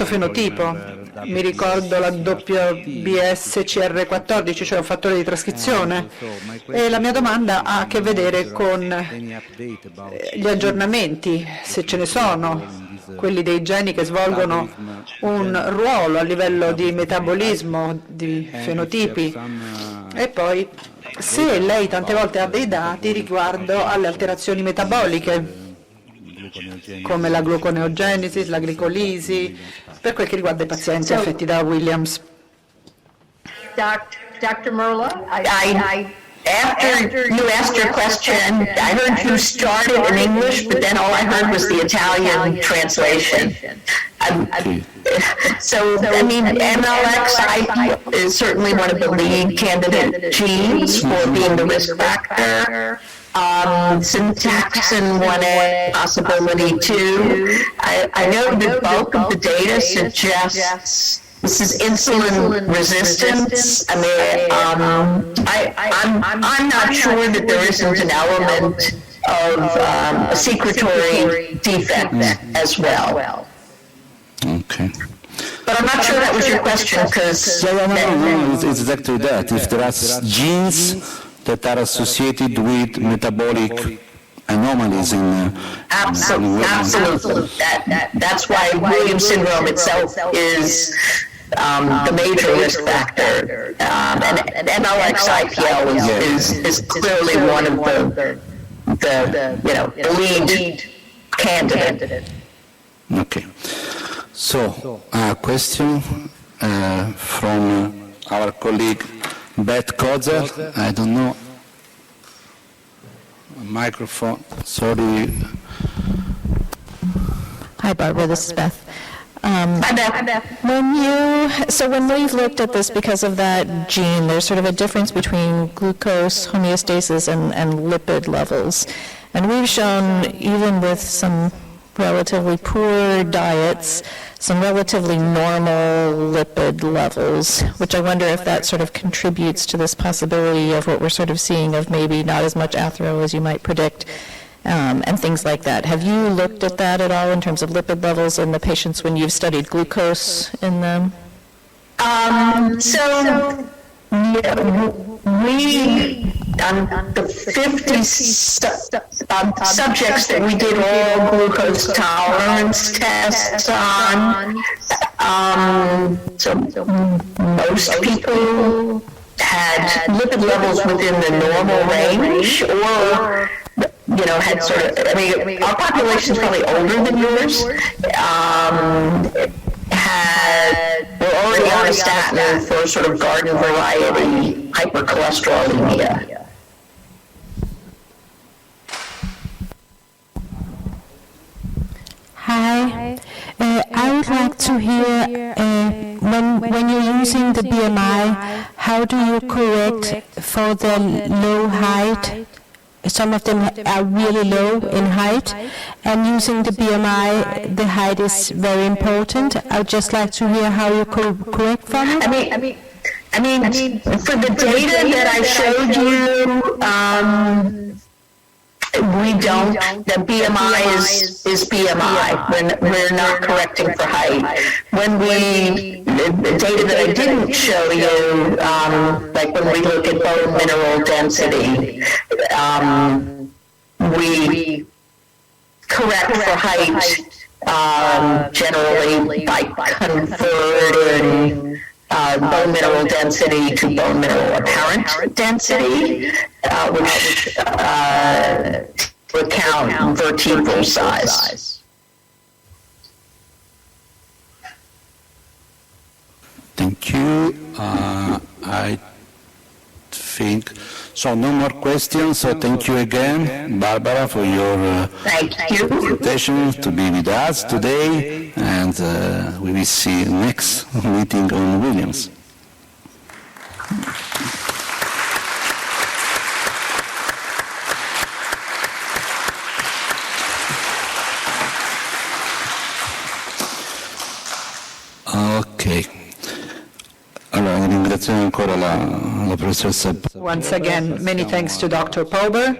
fenotipo. Mi ricordo la WBS-CR14, cioè un fattore di trascrizione, e la mia domanda ha a che vedere con gli aggiornamenti, se ce ne sono, quelli dei geni che svolgono un ruolo a livello di metabolismo, di fenotipi, e poi se lei tante volte ha dei dati riguardo alle alterazioni metaboliche, come la gluconeogenesi, la glicolisi, per quel che riguarda i pazienti affetti da Williams. Dr. Merla, after you asked your question, I heard you started in English, but then all I heard was the Italian translation. So, I mean, MLX is certainly one of the lead candidate genes for being the risk factor. Syntaxin 1A possibility too. I know the bulk of the data suggests this is insulin resistance. I mean, I'm not sure that there isn't an element of a secretory defect as well. Okay. But I'm not sure that was your question, because... No, it's exactly that. If there are genes that are associated with metabolic anomalies in Absolutely. That's why Williams syndrome itself is the major risk factor. And MLX-IPL is clearly one of the lead candidate. Okay. So, a question from our colleague Beth Kozer. I don't know. Microphone. Sorry. Hi, Barbara. This is Beth. Hi, Beth. When we've looked at this because of that gene, there's sort of a difference between glucose homeostasis and lipid levels. And we've shown, even with some relatively poor diets, some relatively normal lipid levels, which I wonder if that sort of contributes to this possibility of what we're sort of seeing of maybe not as much athero as you might predict, and things like that. Have you looked at that at all in terms of lipid levels in the patients when you've studied glucose in them? We, on the 50 subjects that we did all glucose tolerance tests on, so most people had lipid levels within the normal range, or had sort of, our population is probably older than yours, were already on a statin for sort of garden variety hypercholesterolemia. Hi. I would like to hear, when you're using the BMI, how do you correct for the low height? Some of them are really low in height, and using the BMI, the height is very important. I would just like to hear how you correct from it. I mean, for the data that I showed you, we don't. The BMI is BMI. We're not correcting for height. When the data that I didn't show you, like when we look at bone mineral density, we correct for height generally by converting bone mineral density to bone mineral apparent density, which would count vertebral size. Thank you. I think so. No more questions. So thank you again, Barbara, for your invitation to be with us today, and we will see you next meeting on Williams. Ok. Allora, ringraziamo ancora la professoressa. Once again, many thanks to Dr. Pauber.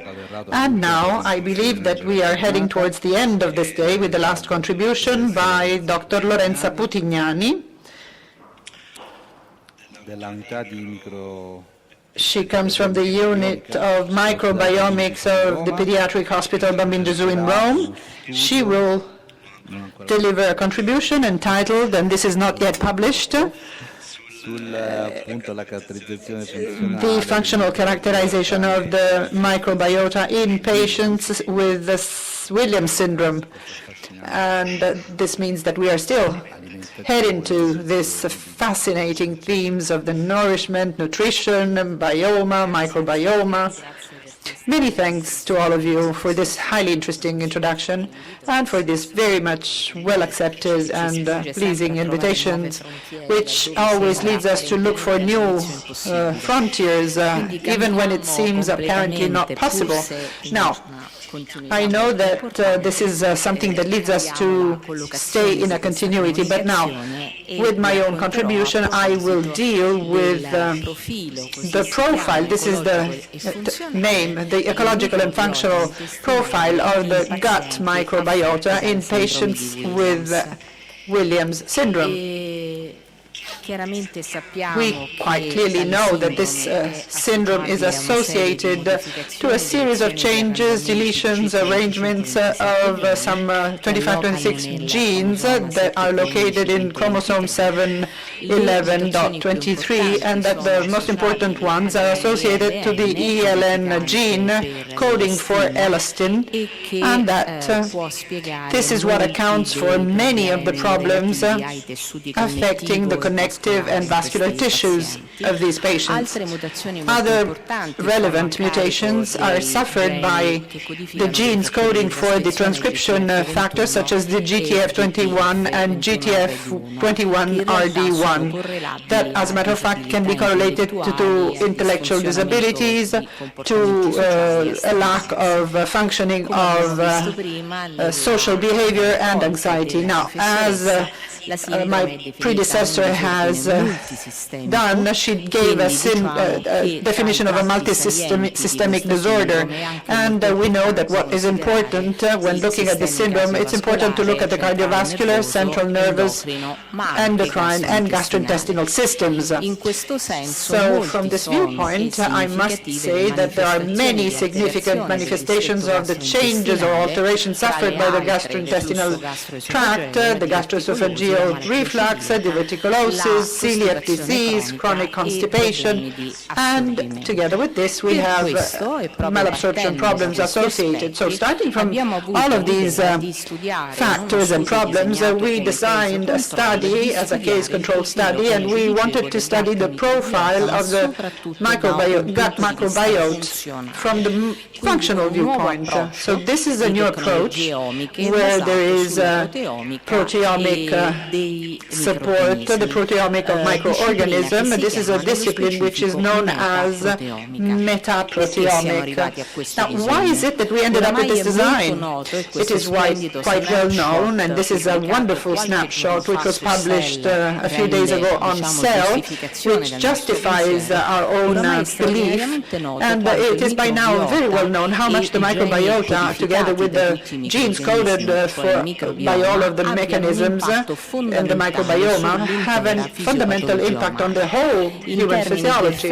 And now I believe that we are heading towards the end of this day with the last contribution by Dr. Lorenza Putignani. She comes from the unit of microbiomics of the Pediatric Hospital Bambino Gesù in Rome. She will deliver a contribution entitled, and this is not yet published, the functional characterization of the microbiota in patients with the Williams syndrome. And this means that we are still heading to this fascinating themes of the nourishment, nutrition, bioma, microbioma. Many thanks to all of you for this highly interesting introduction and for this very much well-accepted and pleasing invitation, which always leads us to look for new frontiers, even when it seems apparently not possible. Now, I know that this is something that leads us to stay in a continuity, but now, with my own contribution, I will deal with the profile. This is the name, the ecological and functional profile of the gut microbiota in patients with Williams syndrome. We quite clearly know that this syndrome is associated to a series of changes, deletions, arrangements of some 25-26 genes that are located in chromosome 711.23, and that the most important ones are associated to the ELN gene coding for elastin, and that this is what accounts for many of the problems affecting the connective and vascular tissues of these patients. Other relevant mutations are suffered by the genes coding for the transcription factors such as the GTF21 and GTF21RD1 that, as a matter of fact, can be correlated to intellectual disabilities, to a lack of functioning of social behavior and anxiety. Now, as my predecessor has done, she gave a definition of a multisystemic disorder. And we know that what is important when looking at the syndrome, it's important to look at the cardiovascular, central nervous, endocrine, and gastrointestinal systems. So from this viewpoint, I must say that there are many significant manifestations of the changes or alterations suffered by the gastrointestinal tract, the gastroesophageal reflux, diverticulosis, celiac disease, chronic constipation, and together with this we have malabsorption problems associated. So starting from all of these factors and problems, we designed a study as a case-controlled study, and we wanted to study the profile of the gut microbiota from the functional viewpoint. So this is a new approach where there is proteomic support, the proteomic of microorganism. This is a discipline which is known as metaproteomic. Now, why is it that we ended up with this design? It is quite well known, and this is a wonderful snapshot which was published a few days ago on Cell, which justifies our own belief. And it is by now very well known how much the microbiota, together with the genes coded by all of the mechanisms and the microbioma, have a fundamental impact on the whole human physiology.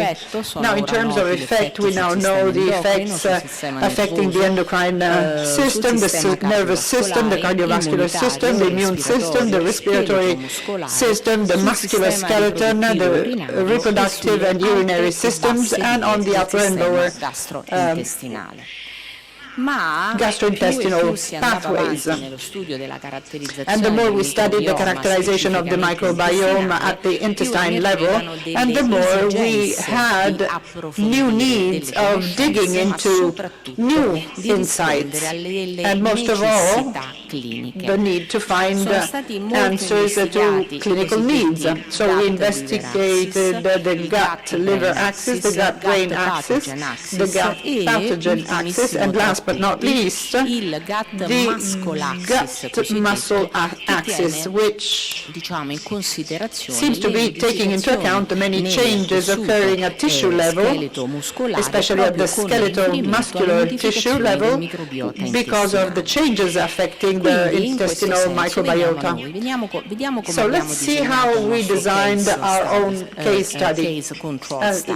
Now, in terms of effect, we now know the effects affecting the endocrine system, the nervous system, the cardiovascular system, the immune system, the respiratory system, the muscular skeleton, the reproductive and urinary systems, and on the upper and lower gastrointestinal pathways. And the more we studied the characterization of the microbiome at the intestine level, and the more we had new needs of digging into new insights, and most of all, the need to find answers to clinical needs. So we investigated the gut-liver axis, the gut-brain axis, the gut-pathogen axis, and last but not least, the gut-muscle axis, which seems to be taking into account the many changes occurring at tissue level, especially at the skeletal muscular tissue level, because of the changes affecting the intestinal microbiota. So let's see how we designed our own case study.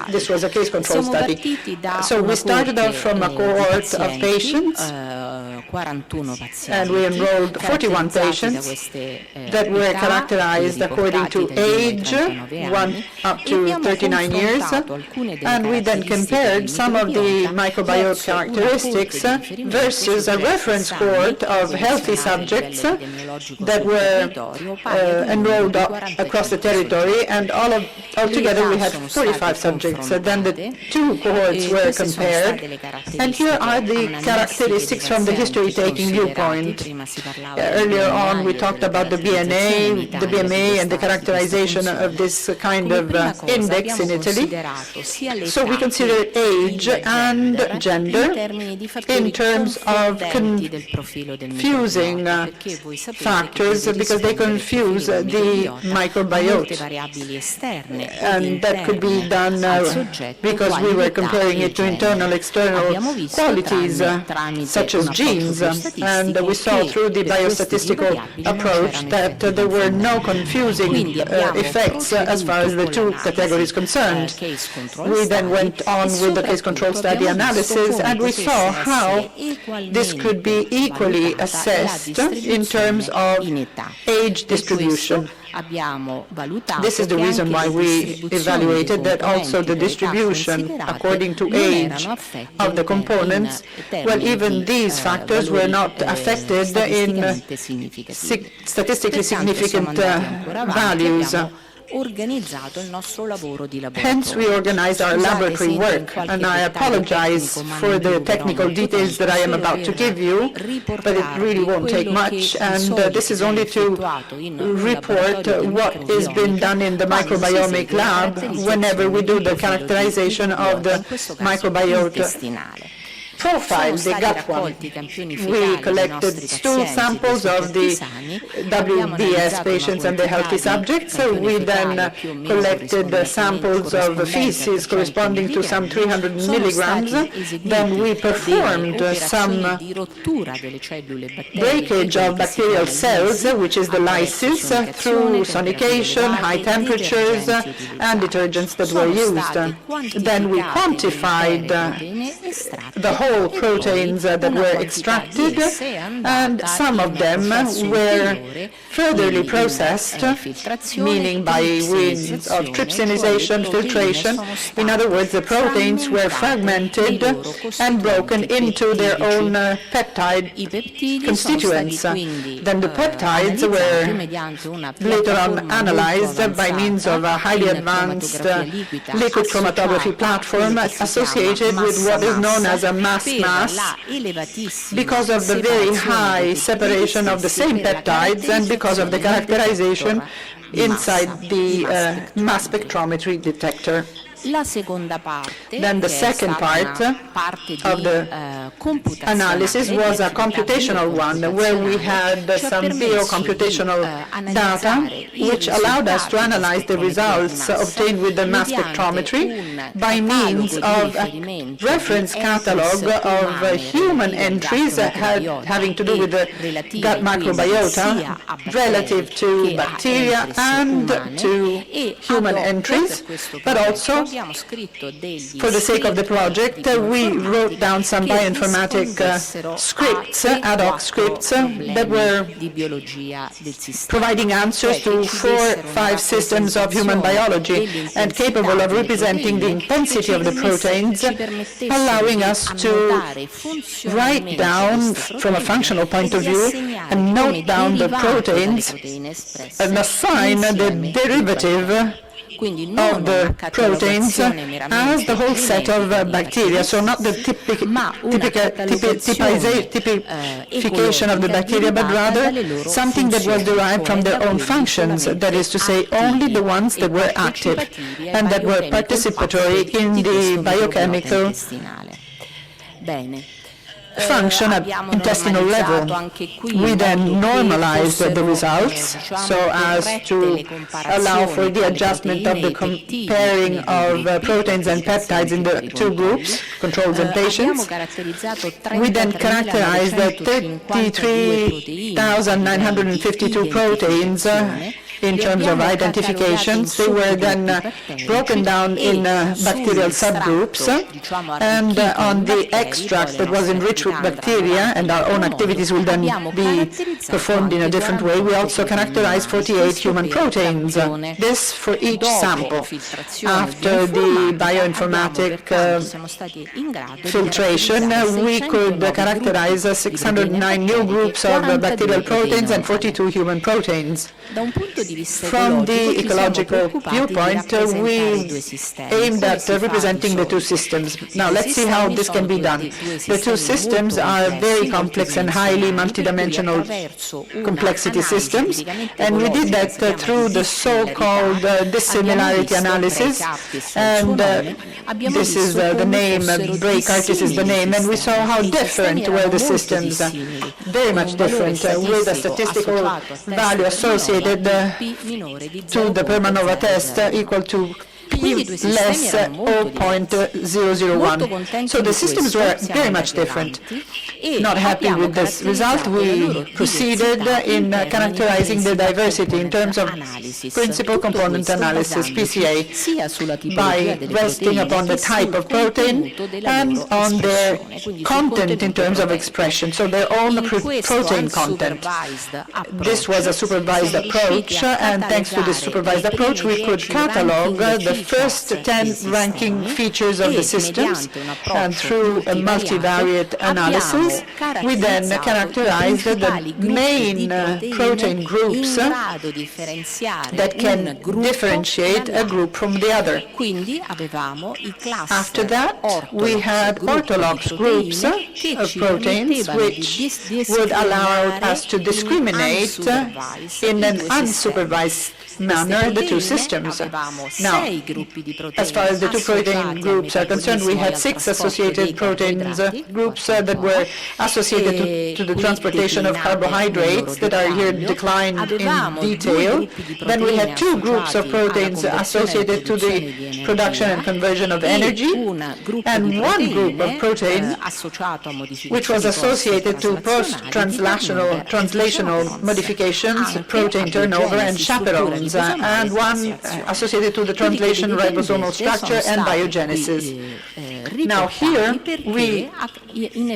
This was a case control study. So we started off from a cohort of patients And we enrolled 41 patients that were characterized according to age, 1 up to 39 years. And we then compared some of the microbiota characteristics versus a reference cohort of healthy subjects that were enrolled across the territory, and altogether we had 45 subjects. Then the two cohorts were compared, and here are the characteristics from the history-taking viewpoint. Earlier on we talked about the BMA, and the characterization of this kind of index in Italy. So we consider age and gender in terms of confusing factors, because they confuse the microbiota. And that could be done because we were comparing it to internal, external qualities, such as genes. And we saw through the biostatistical approach that there were no confusing effects as far as the two categories concerned. We then went on with the case control study analysis, and we saw how this could be equally assessed in terms of age distribution. This is the reason why we evaluated that also the distribution according to age of the components, well, even these factors were not affected in statistically significant values. Hence, we organized our laboratory work, and I apologize for the technical details that I am about to give you, but it really won't take much, and this is only to report what is being done in the microbiomic lab whenever we do the characterization of the microbiota profile, the gut one. We collected stool samples of the WBS patients and the healthy subjects. We then collected samples of feces corresponding to some 300 milligrams. Then we performed some breakage of bacterial cells, which is the lysis, through sonication, high temperatures, and detergents that were used. Then we quantified the whole proteins that were extracted, and some of them were furtherly processed, meaning by means of trypsinization, filtration. In other words, the proteins were fragmented and broken into their own peptide constituents. Then the peptides were later on analyzed by means of a highly advanced liquid chromatography platform associated with what is known as a mass because of the very high separation of the same peptides and because of the characterization inside the mass spectrometry detector. Then the second part of the analysis was a computational one, where we had some biocomputational data which allowed us to analyze the results obtained with the mass spectrometry by means of a reference catalog of human entries having to do with the gut microbiota relative to bacteria and to human entries, but also for the sake of the project, we wrote down some bioinformatic scripts, ad hoc scripts, that were providing answers to 4-5 systems of human biology and capable of representing the intensity of the proteins, allowing us to write down, from a functional point of view, and note down the proteins and assign the derivative of the proteins as the whole set of bacteria, so not the typification of the bacteria, but rather something that was derived from their own functions, that is to say, only the ones that were active and that were participatory in the biochemical function at intestinal level. We then normalized the results so as to allow for the adjustment of the comparing of proteins and peptides in the two groups, controls and patients. We then characterized the 33,952 proteins in terms of identifications. They were then broken down in bacterial subgroups, and on the extract that was enriched with bacteria, and our own activities will then be performed in a different way, we also characterize 48 human proteins. This for each sample. After the bioinformatic filtration, we could characterize 609 new groups of bacterial proteins and 42 human proteins. From the ecological viewpoint, we aimed at representing the two systems. Now let's see how this can be done. The two systems are very complex and highly multidimensional complexity systems, and we did that through the so-called dissimilarity analysis, and this is the name, Bray Curtis is the name, and we saw how different were the systems, very much different, with a statistical value associated to the Permanova test equal to P less 0.001. So the systems were very much different. Not happy with this result, we proceeded in characterizing the diversity in terms of principal component analysis, PCA, by resting upon the type of protein and on their content in terms of expression, so their own protein content. This was a supervised approach, and thanks to this supervised approach, we could catalog the first 10 ranking features of the systems, and through a multivariate analysis, we then characterized the main protein groups that can differentiate a group from the other. After that, we had orthodox groups of proteins which would allow us to discriminate in an unsupervised manner the two systems. Now, as far as the two protein groups are concerned, we had 6 associated proteins groups that were associated to the transportation of carbohydrates that are here declined in detail. Then we had 2 groups of proteins associated to the production and conversion of energy, and 1 group of protein which was associated to post-translational modifications, protein turnover, and chaperones, and 1 associated to the translation, ribosomal structure, and biogenesis. Now here we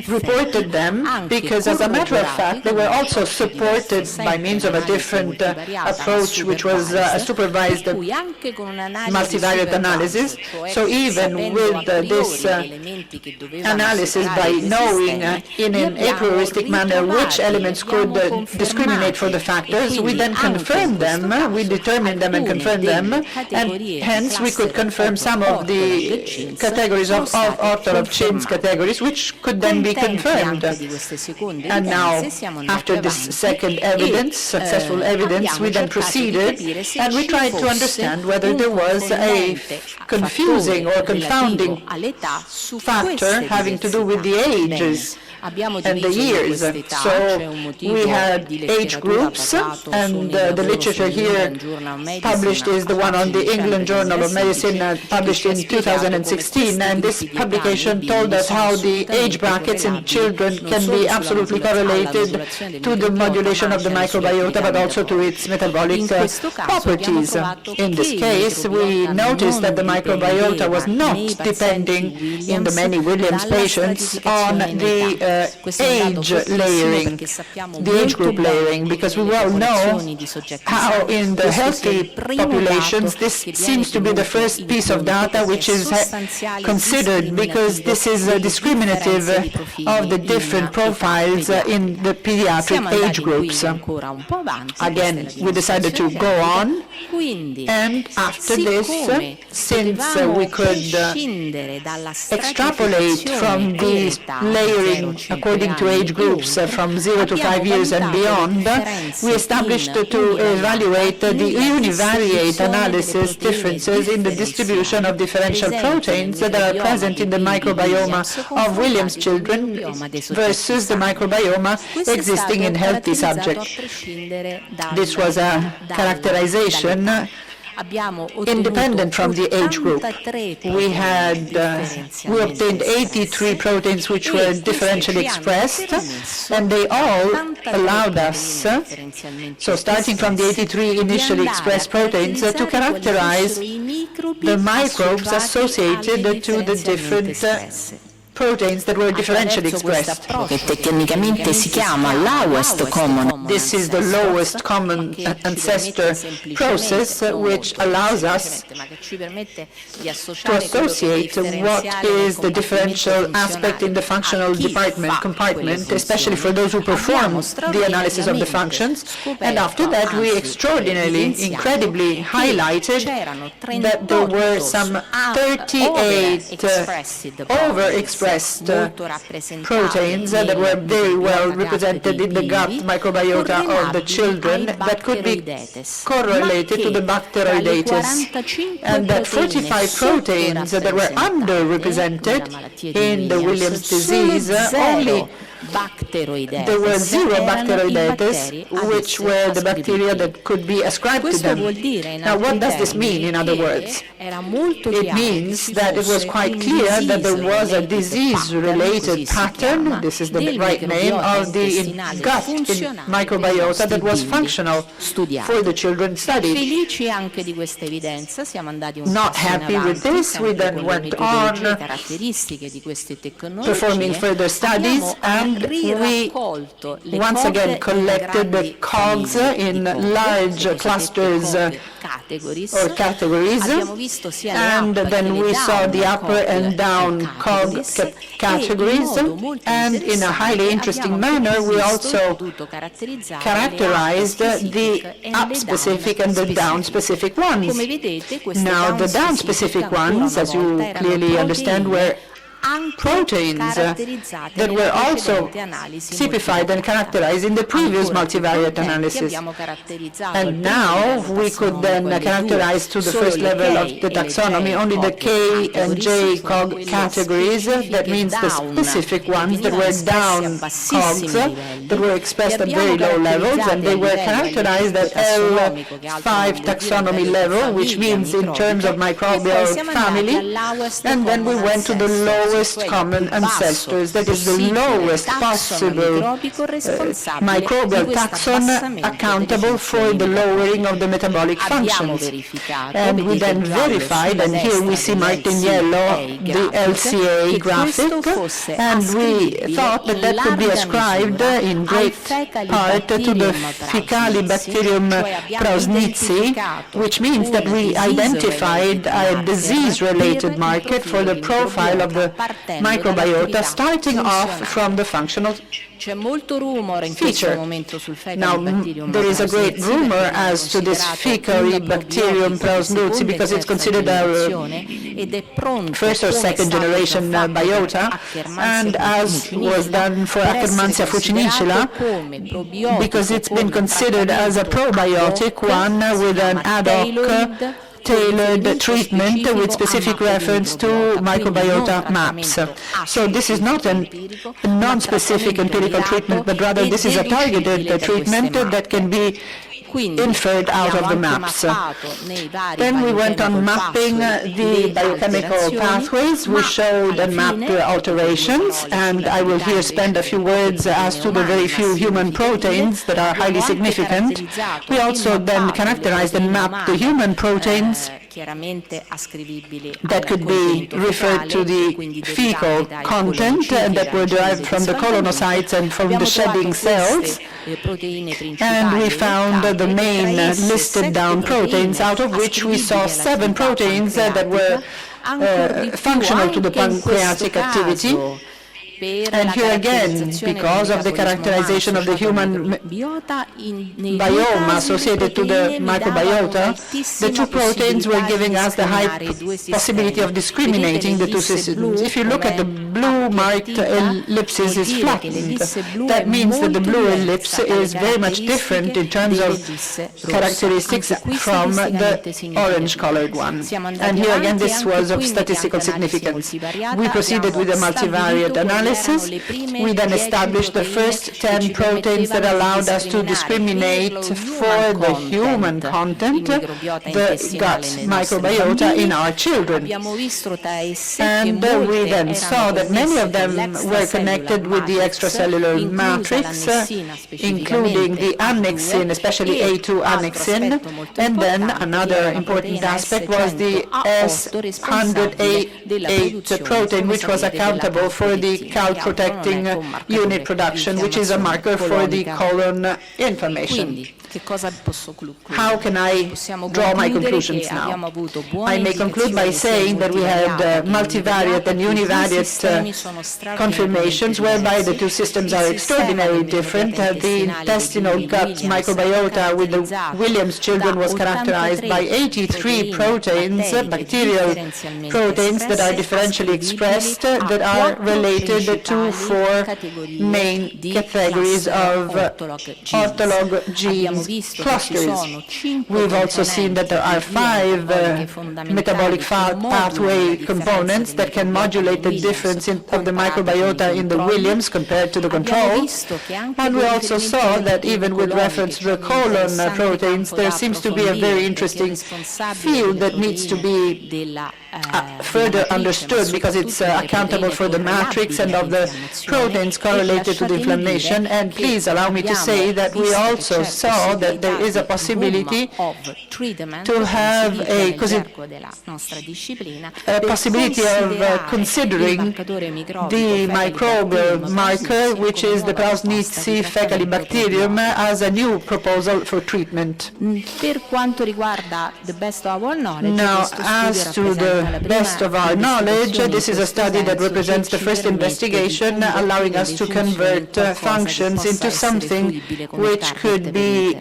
reported them because, as a matter of fact, they were also supported by means of a different approach, which was a supervised multivariate analysis. So even with this analysis, by knowing in an a prioristic manner which elements could discriminate for the factors, we then confirmed them, we determined them and confirmed them, and hence we could confirm some of the categories of orthodox chains categories, which could then be confirmed. And now, after this second evidence, successful evidence, we then proceeded and we tried to understand whether there was a confusing or confounding factor having to do with the ages and the years. So we had age groups, and the literature here published is the one on the England Journal of Medicine, published in 2016, and this publication told us how the age brackets in children can be absolutely correlated to the modulation of the microbiota, but also to its metabolic properties. In this case, we noticed that the microbiota was not depending in the many Williams patients on the age layering, the age group layering, because we well know how in the healthy populations this seems to be the first piece of data which is considered, because this is discriminative of the different profiles in the pediatric age groups. Again, we decided to go on, and after this, since we could extrapolate from the layering according to age groups from 0 to 5 years and beyond, we established to evaluate the univariate analysis differences in the distribution of differential proteins that are present in the microbiome of Williams children versus the microbiome existing in healthy subjects. This was a characterization independent from the age group. We obtained 83 proteins which were differentially expressed, and they all allowed us, so starting from the 83 initially expressed proteins, to characterize the microbes associated to the different proteins that were differentially expressed. Che tecnicamente si chiama lowest common. This is the lowest common ancestor process, which allows us to associate what is the differential aspect in the functional compartment, especially for those who perform the analysis of the functions. And after that, we incredibly highlighted that there were some 38 overexpressed proteins that were very well represented in the gut microbiota of the children that could be correlated to the bacteroidetes, and that 45 proteins that were underrepresented in the Williams disease, only there were 0 bacteroidetes, which were the bacteria that could be ascribed to them. Now, what does this mean, in other words? It means that it was quite clear that there was a disease-related pattern, this is the right name, of the gut microbiota that was functional for the children studied. Not happy with this, we then went on performing further studies, and we once again collected the COGS in large clusters or categories, and then we saw the upper and down COG categories, and in a highly interesting manner we also characterized the up-specific and the down-specific ones. Now, the down-specific ones, as you clearly understand, were proteins that were also typified and characterized in the previous multivariate analysis. And now we could then characterize to the first level of the taxonomy only the K and J COG categories. That means the specific ones that were down COGs, that were expressed at very low levels, and they were characterized at L5 taxonomy level, which means in terms of microbial family. And then we went to the lowest common ancestors, that is the lowest possible microbial taxon accountable for the lowering of the metabolic functions. And we then verified, and here we see marked in yellow the LCA graphic, and we thought that that could be ascribed in great part to the Faecalibacterium prausnitzii, which means that we identified a disease-related market for the profile of the microbiota, starting off from the functional feature. Now, there is a great rumor as to this Faecalibacterium prausnitzii because it's considered a first or second generation biota, and as was done for Akkermansia fucinicula, because it's been considered as a probiotic one with an ad hoc tailored treatment with specific reference to microbiota maps. So this is not a non-specific empirical treatment, but rather this is a targeted treatment that can be inferred out of the maps. Then we went on mapping the biochemical pathways. We showed and mapped alterations, and I will here spend a few words as to the very few human proteins that are highly significant. We also then characterized and mapped the human proteins that could be referred to the fecal content that were derived from the colonocytes and from the shedding cells. And we found the main listed down proteins, out of which we saw 7 proteins that were functional to the pancreatic activity. And here again, because of the characterization of the human biome associated to the microbiota, the 2 proteins were giving us the high possibility of discriminating the 2 systems. If you look at the blue marked ellipsis is flattened. That means that the blue ellipse is very much different in terms of characteristics from the orange colored one. And here again, this was of statistical significance. We proceeded with a multivariate analysis analysis. We then established the first 10 proteins that allowed us to discriminate for the human content, the gut microbiota in our children. And we then saw that many of them were connected with the extracellular matrix, including the annexin, especially A2 annexin. And then another important aspect was the S100A8 protein, which was accountable for the calprotecting unit production, which is a marker for the colon inflammation. How can I draw my conclusions now? I may conclude by saying that we had multivariate and univariate confirmations whereby the two systems are extraordinarily different. The intestinal gut microbiota with the Williams children was characterized by 83 proteins, bacterial proteins that are differentially expressed, that are related to 4 main categories of ortholog genes clusters. We've also seen that there are 5 metabolic pathway components that can modulate the difference of the microbiota in the Williams compared to the control. And we also saw that even with reference to the colon proteins, there seems to be a very interesting field that needs to be further understood, because it's accountable for the matrix and of the proteins correlated to the inflammation. And please allow me to say that we also saw that there is a possibility to have a possibility of considering the microbial marker, which is the Prausnitzi Faecalibacterium, as a new proposal for treatment. Now, as to the best of our knowledge, this is a study that represents the first investigation allowing us to convert functions into something which could be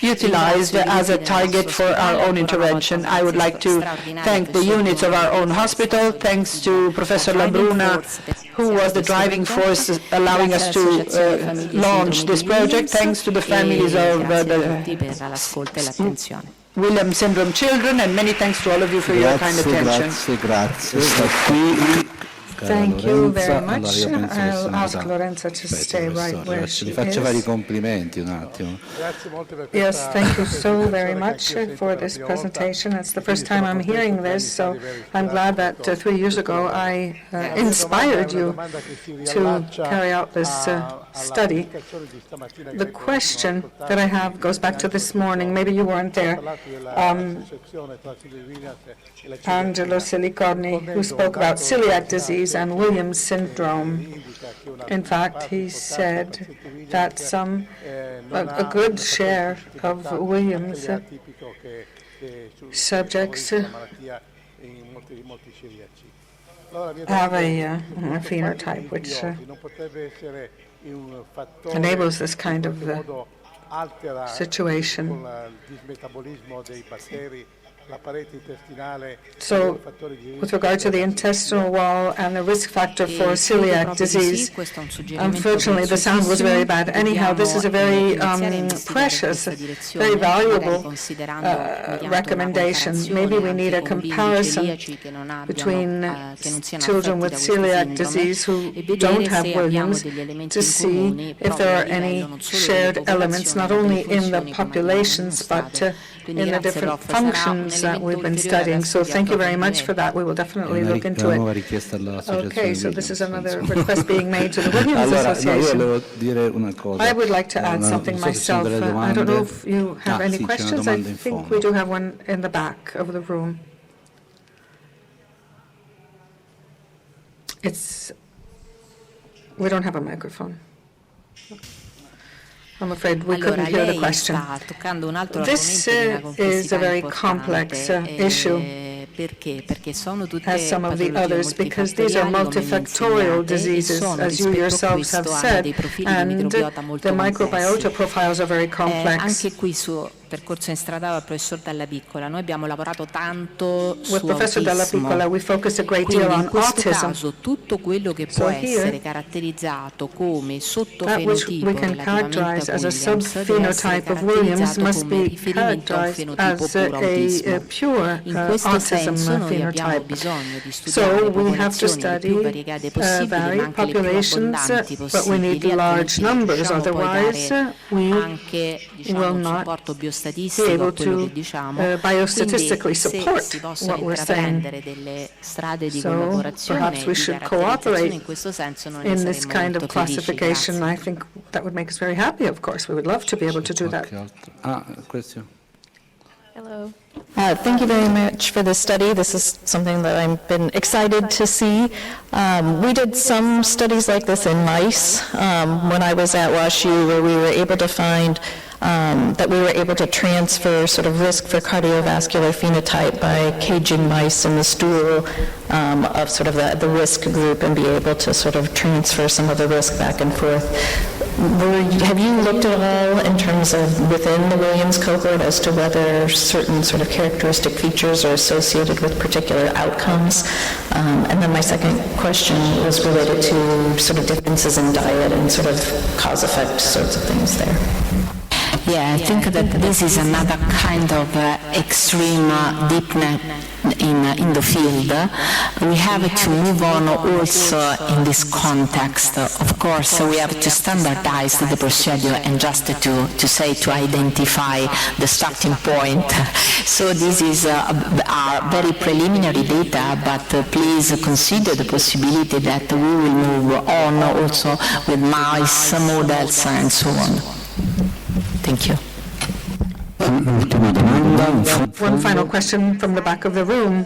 utilized as a target for our own intervention. I would like to thank the units of our own hospital, thanks to Professor Labruna, who was the driving force allowing us to launch this project, thanks to the families of the Williams syndrome children, and many thanks to all of you for your kind attention. Thank you very much. I'll ask Lorenza to stay right where she is. Yes, thank you so very much for this presentation. It's the first time I'm hearing this, so I'm glad that 3 years ago I inspired you to carry out this study. The question that I have goes back to this morning. Maybe you weren't there. Angelo Silicorni, who spoke about celiac disease and Williams syndrome. In fact, he said that a good share of Williams subjects have a phenotype which enables this kind of situation. So, with regard to the intestinal wall and the risk factor for celiac disease, unfortunately the sound was very bad. Anyhow, this is a very precious, very valuable recommendation. Maybe we need a comparison between children with celiac disease who don't have Williams to see if there are any shared elements, not only in the populations, but in the different functions that we've been studying. So thank you very much for that. We will definitely look into it. Okay, so this is another request being made to the Williams Association. I would like to add something myself. I don't know if you have any questions. I think we do have one in the back of the room. We don't have a microphone. I'm afraid we couldn't hear the question. This is a very complex issue, as some of the others, because these are multifactorial diseases, as you yourselves have said, and the microbiota profiles are very complex. percorso instradato al professor Dalla Piccola, noi abbiamo lavorato tanto su With Professor Dalla autismo. Piccola, we focused a great Quindi deal in on questo autism. caso tutto quello che So può here, essere caratterizzato come That which sottofenotipo we can relativamente characterize a as a Williams deve essere subphenotype of Williams caratterizzato must come be riferimento a un characterized fenotipo as puro a autismo. pure In questo autism senso noi abbiamo phenotype. bisogno di So studiare we have to popolazioni le più study variegate possibili, ma varied anche le più populations, abbondanti but we need possibili, large altrimenti non numbers, riusciamo poi a otherwise dare we anche will un not supporto be biostatistico a able quello to che diciamo. biostatistically Quindi se support si possono what we're saying. intraprendere delle strade di So collaborazione perhaps e we di should caratterizzazione cooperate in questo senso noi ne in this saremmo kind of molto felici. classification. Grazie. I think that would make us very happy, of course. We would love to be able to do that. Question. Hello. Thank you very much for this study. This is something that I've been excited to see. We did some studies like this in mice when I was at WashU, where we were able to find that we were able to transfer sort of risk for cardiovascular phenotype by caging mice in the stool of sort of the risk group and be able to sort of transfer some of the risk back and forth. Have you looked at all in terms of within the Williams cohort as to whether certain sort of characteristic features are associated with particular outcomes? And then my second question was related to sort of differences in diet and sort of cause-effect sorts of things there. Yeah, I think that this is another kind of extreme deepness in the field. We have to move on also in this context. Of course, we have to standardize the procedure and just to identify the starting point. So this is our very preliminary data, but please consider the possibility that we will move on also with mice models and so on. Thank you. One final question from the back of the room.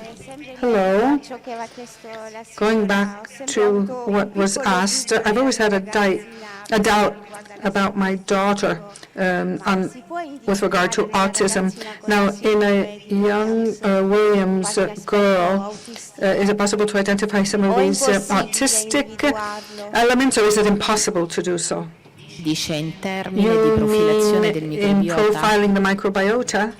Hello. Going back to what was asked, I've always had a doubt about my daughter with regard to autism. Now, in a young Williams girl, is it possible to identify some of these autistic elements, or is it impossible to do so? Dice in termini di profilazione del In microbiota. profiling the microbiota?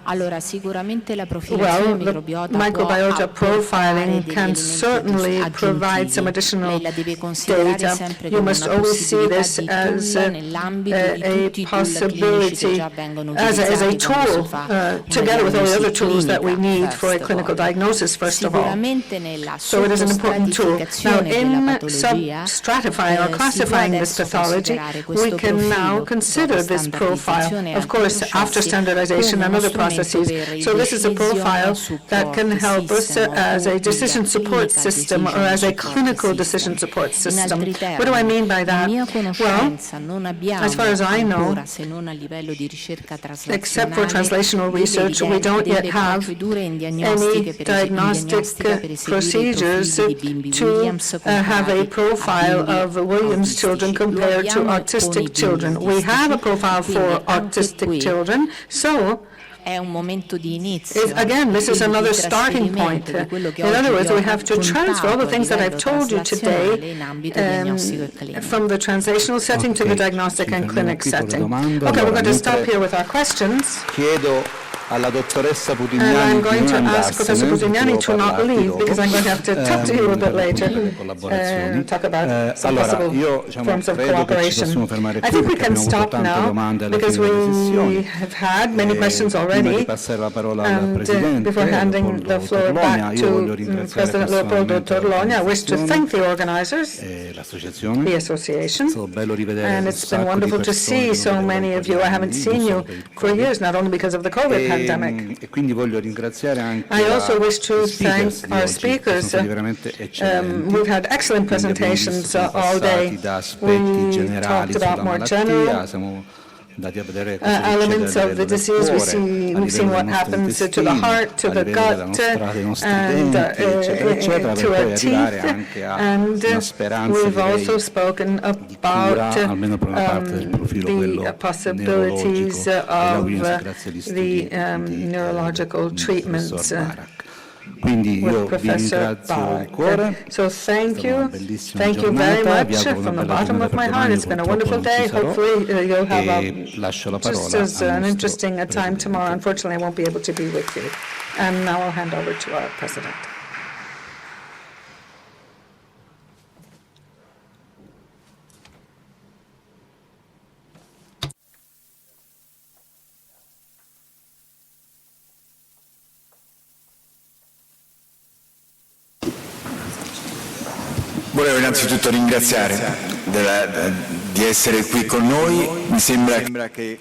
Allora, sicuramente la profilazione Well, the microbiota microbiota può profiling can certainly provide some additional data. You must always see this as a possibility, as a tool, together with all the other tools that we need for a clinical diagnosis, first of all. So it is an important tool. Now, in stratifying or classifying this pathology, we can now consider this profile, of course, after standardization and other processes. So this is a profile that can help us as a decision support system or as a clinical decision support system. What do I mean by that? Well, as far as I know, except for translational research, we don't yet have any diagnostic procedures to have a profile of Williams children compared to autistic children. We have a profile for autistic children, so again, this is another starting point. In other words, we have to transfer all the things that I've told you today from the translational setting to the diagnostic and clinic setting. Okay, we're going to stop here with our questions. And I'm going to ask Professor Pusignani to not leave, because I'm going to have to talk to you a bit later and talk about some possible forms of cooperation. I think we can stop now, because we have had many questions already. And before handing the floor back to President Leopoldo Torlonia, I wish to thank the organizers, the association, and it's been wonderful to see so many of you. I haven't seen you for years, not only because of the COVID pandemic. I also wish to thank our speakers. We've had excellent presentations all day. We talked about more general elements of the disease. We've seen what happens to the heart, to the gut, and to our teeth. And we've also spoken about the possibilities of the neurological treatments. Quindi io with vi Professor ringrazio di cuore. So thank you. Bellissima Thank you very giornata, vi much auguro from una the bella bottom giornata of my per heart. domani, It's been a purtroppo wonderful non ci day. sarò. Hopefully you'll have E lascio la just parola as al an nostro interesting a time tomorrow. Presidente. Unfortunately, I won't be able to be with you. And now I'll hand over to our President. Volevo innanzitutto ringraziare di essere qui con noi. Mi sembra che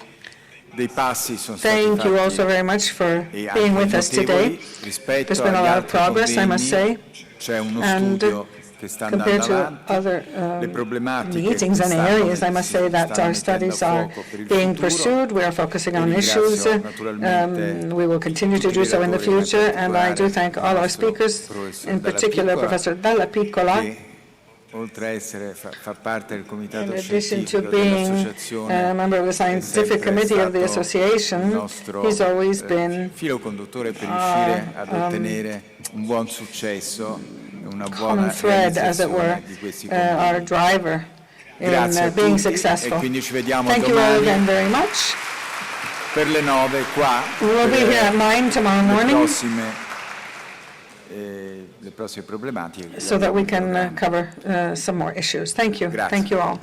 dei passi sono stati Thank you also fatti very much for e being anche with us today. notevoli rispetto There's been a agli lot of altri progress, I must say. convegni. C'è uno And studio che sta compared andando to avanti. other Le problematiche meetings che and stanno areas, I must say that stanno our mettendo a studies are fuoco per il being futuro. pursued. We are focusing on Ringrazio issues. naturalmente We will continue to tutti do i so in the relatori, ma in future, and I do particolare thank il all our nostro speakers, professor in Dalla particular Piccola, Professor Dalla Piccola, che oltre a essere fa parte del in comitato addition to scientifico being dell'associazione, a member of the è scientific sempre committee of the stato association. il nostro He's always been filo conduttore per riuscire ad ottenere un buon successo e una common buona thread, as it were, realizzazione di questi our convegni. driver Grazie a in being tutti e successful. quindi ci vediamo Thank you all domani again very much. per le 9 qua We will be here at 9 tomorrow morning le prossime problematiche. so that we can cover some more issues. Thank you. Grazie. Thank you all.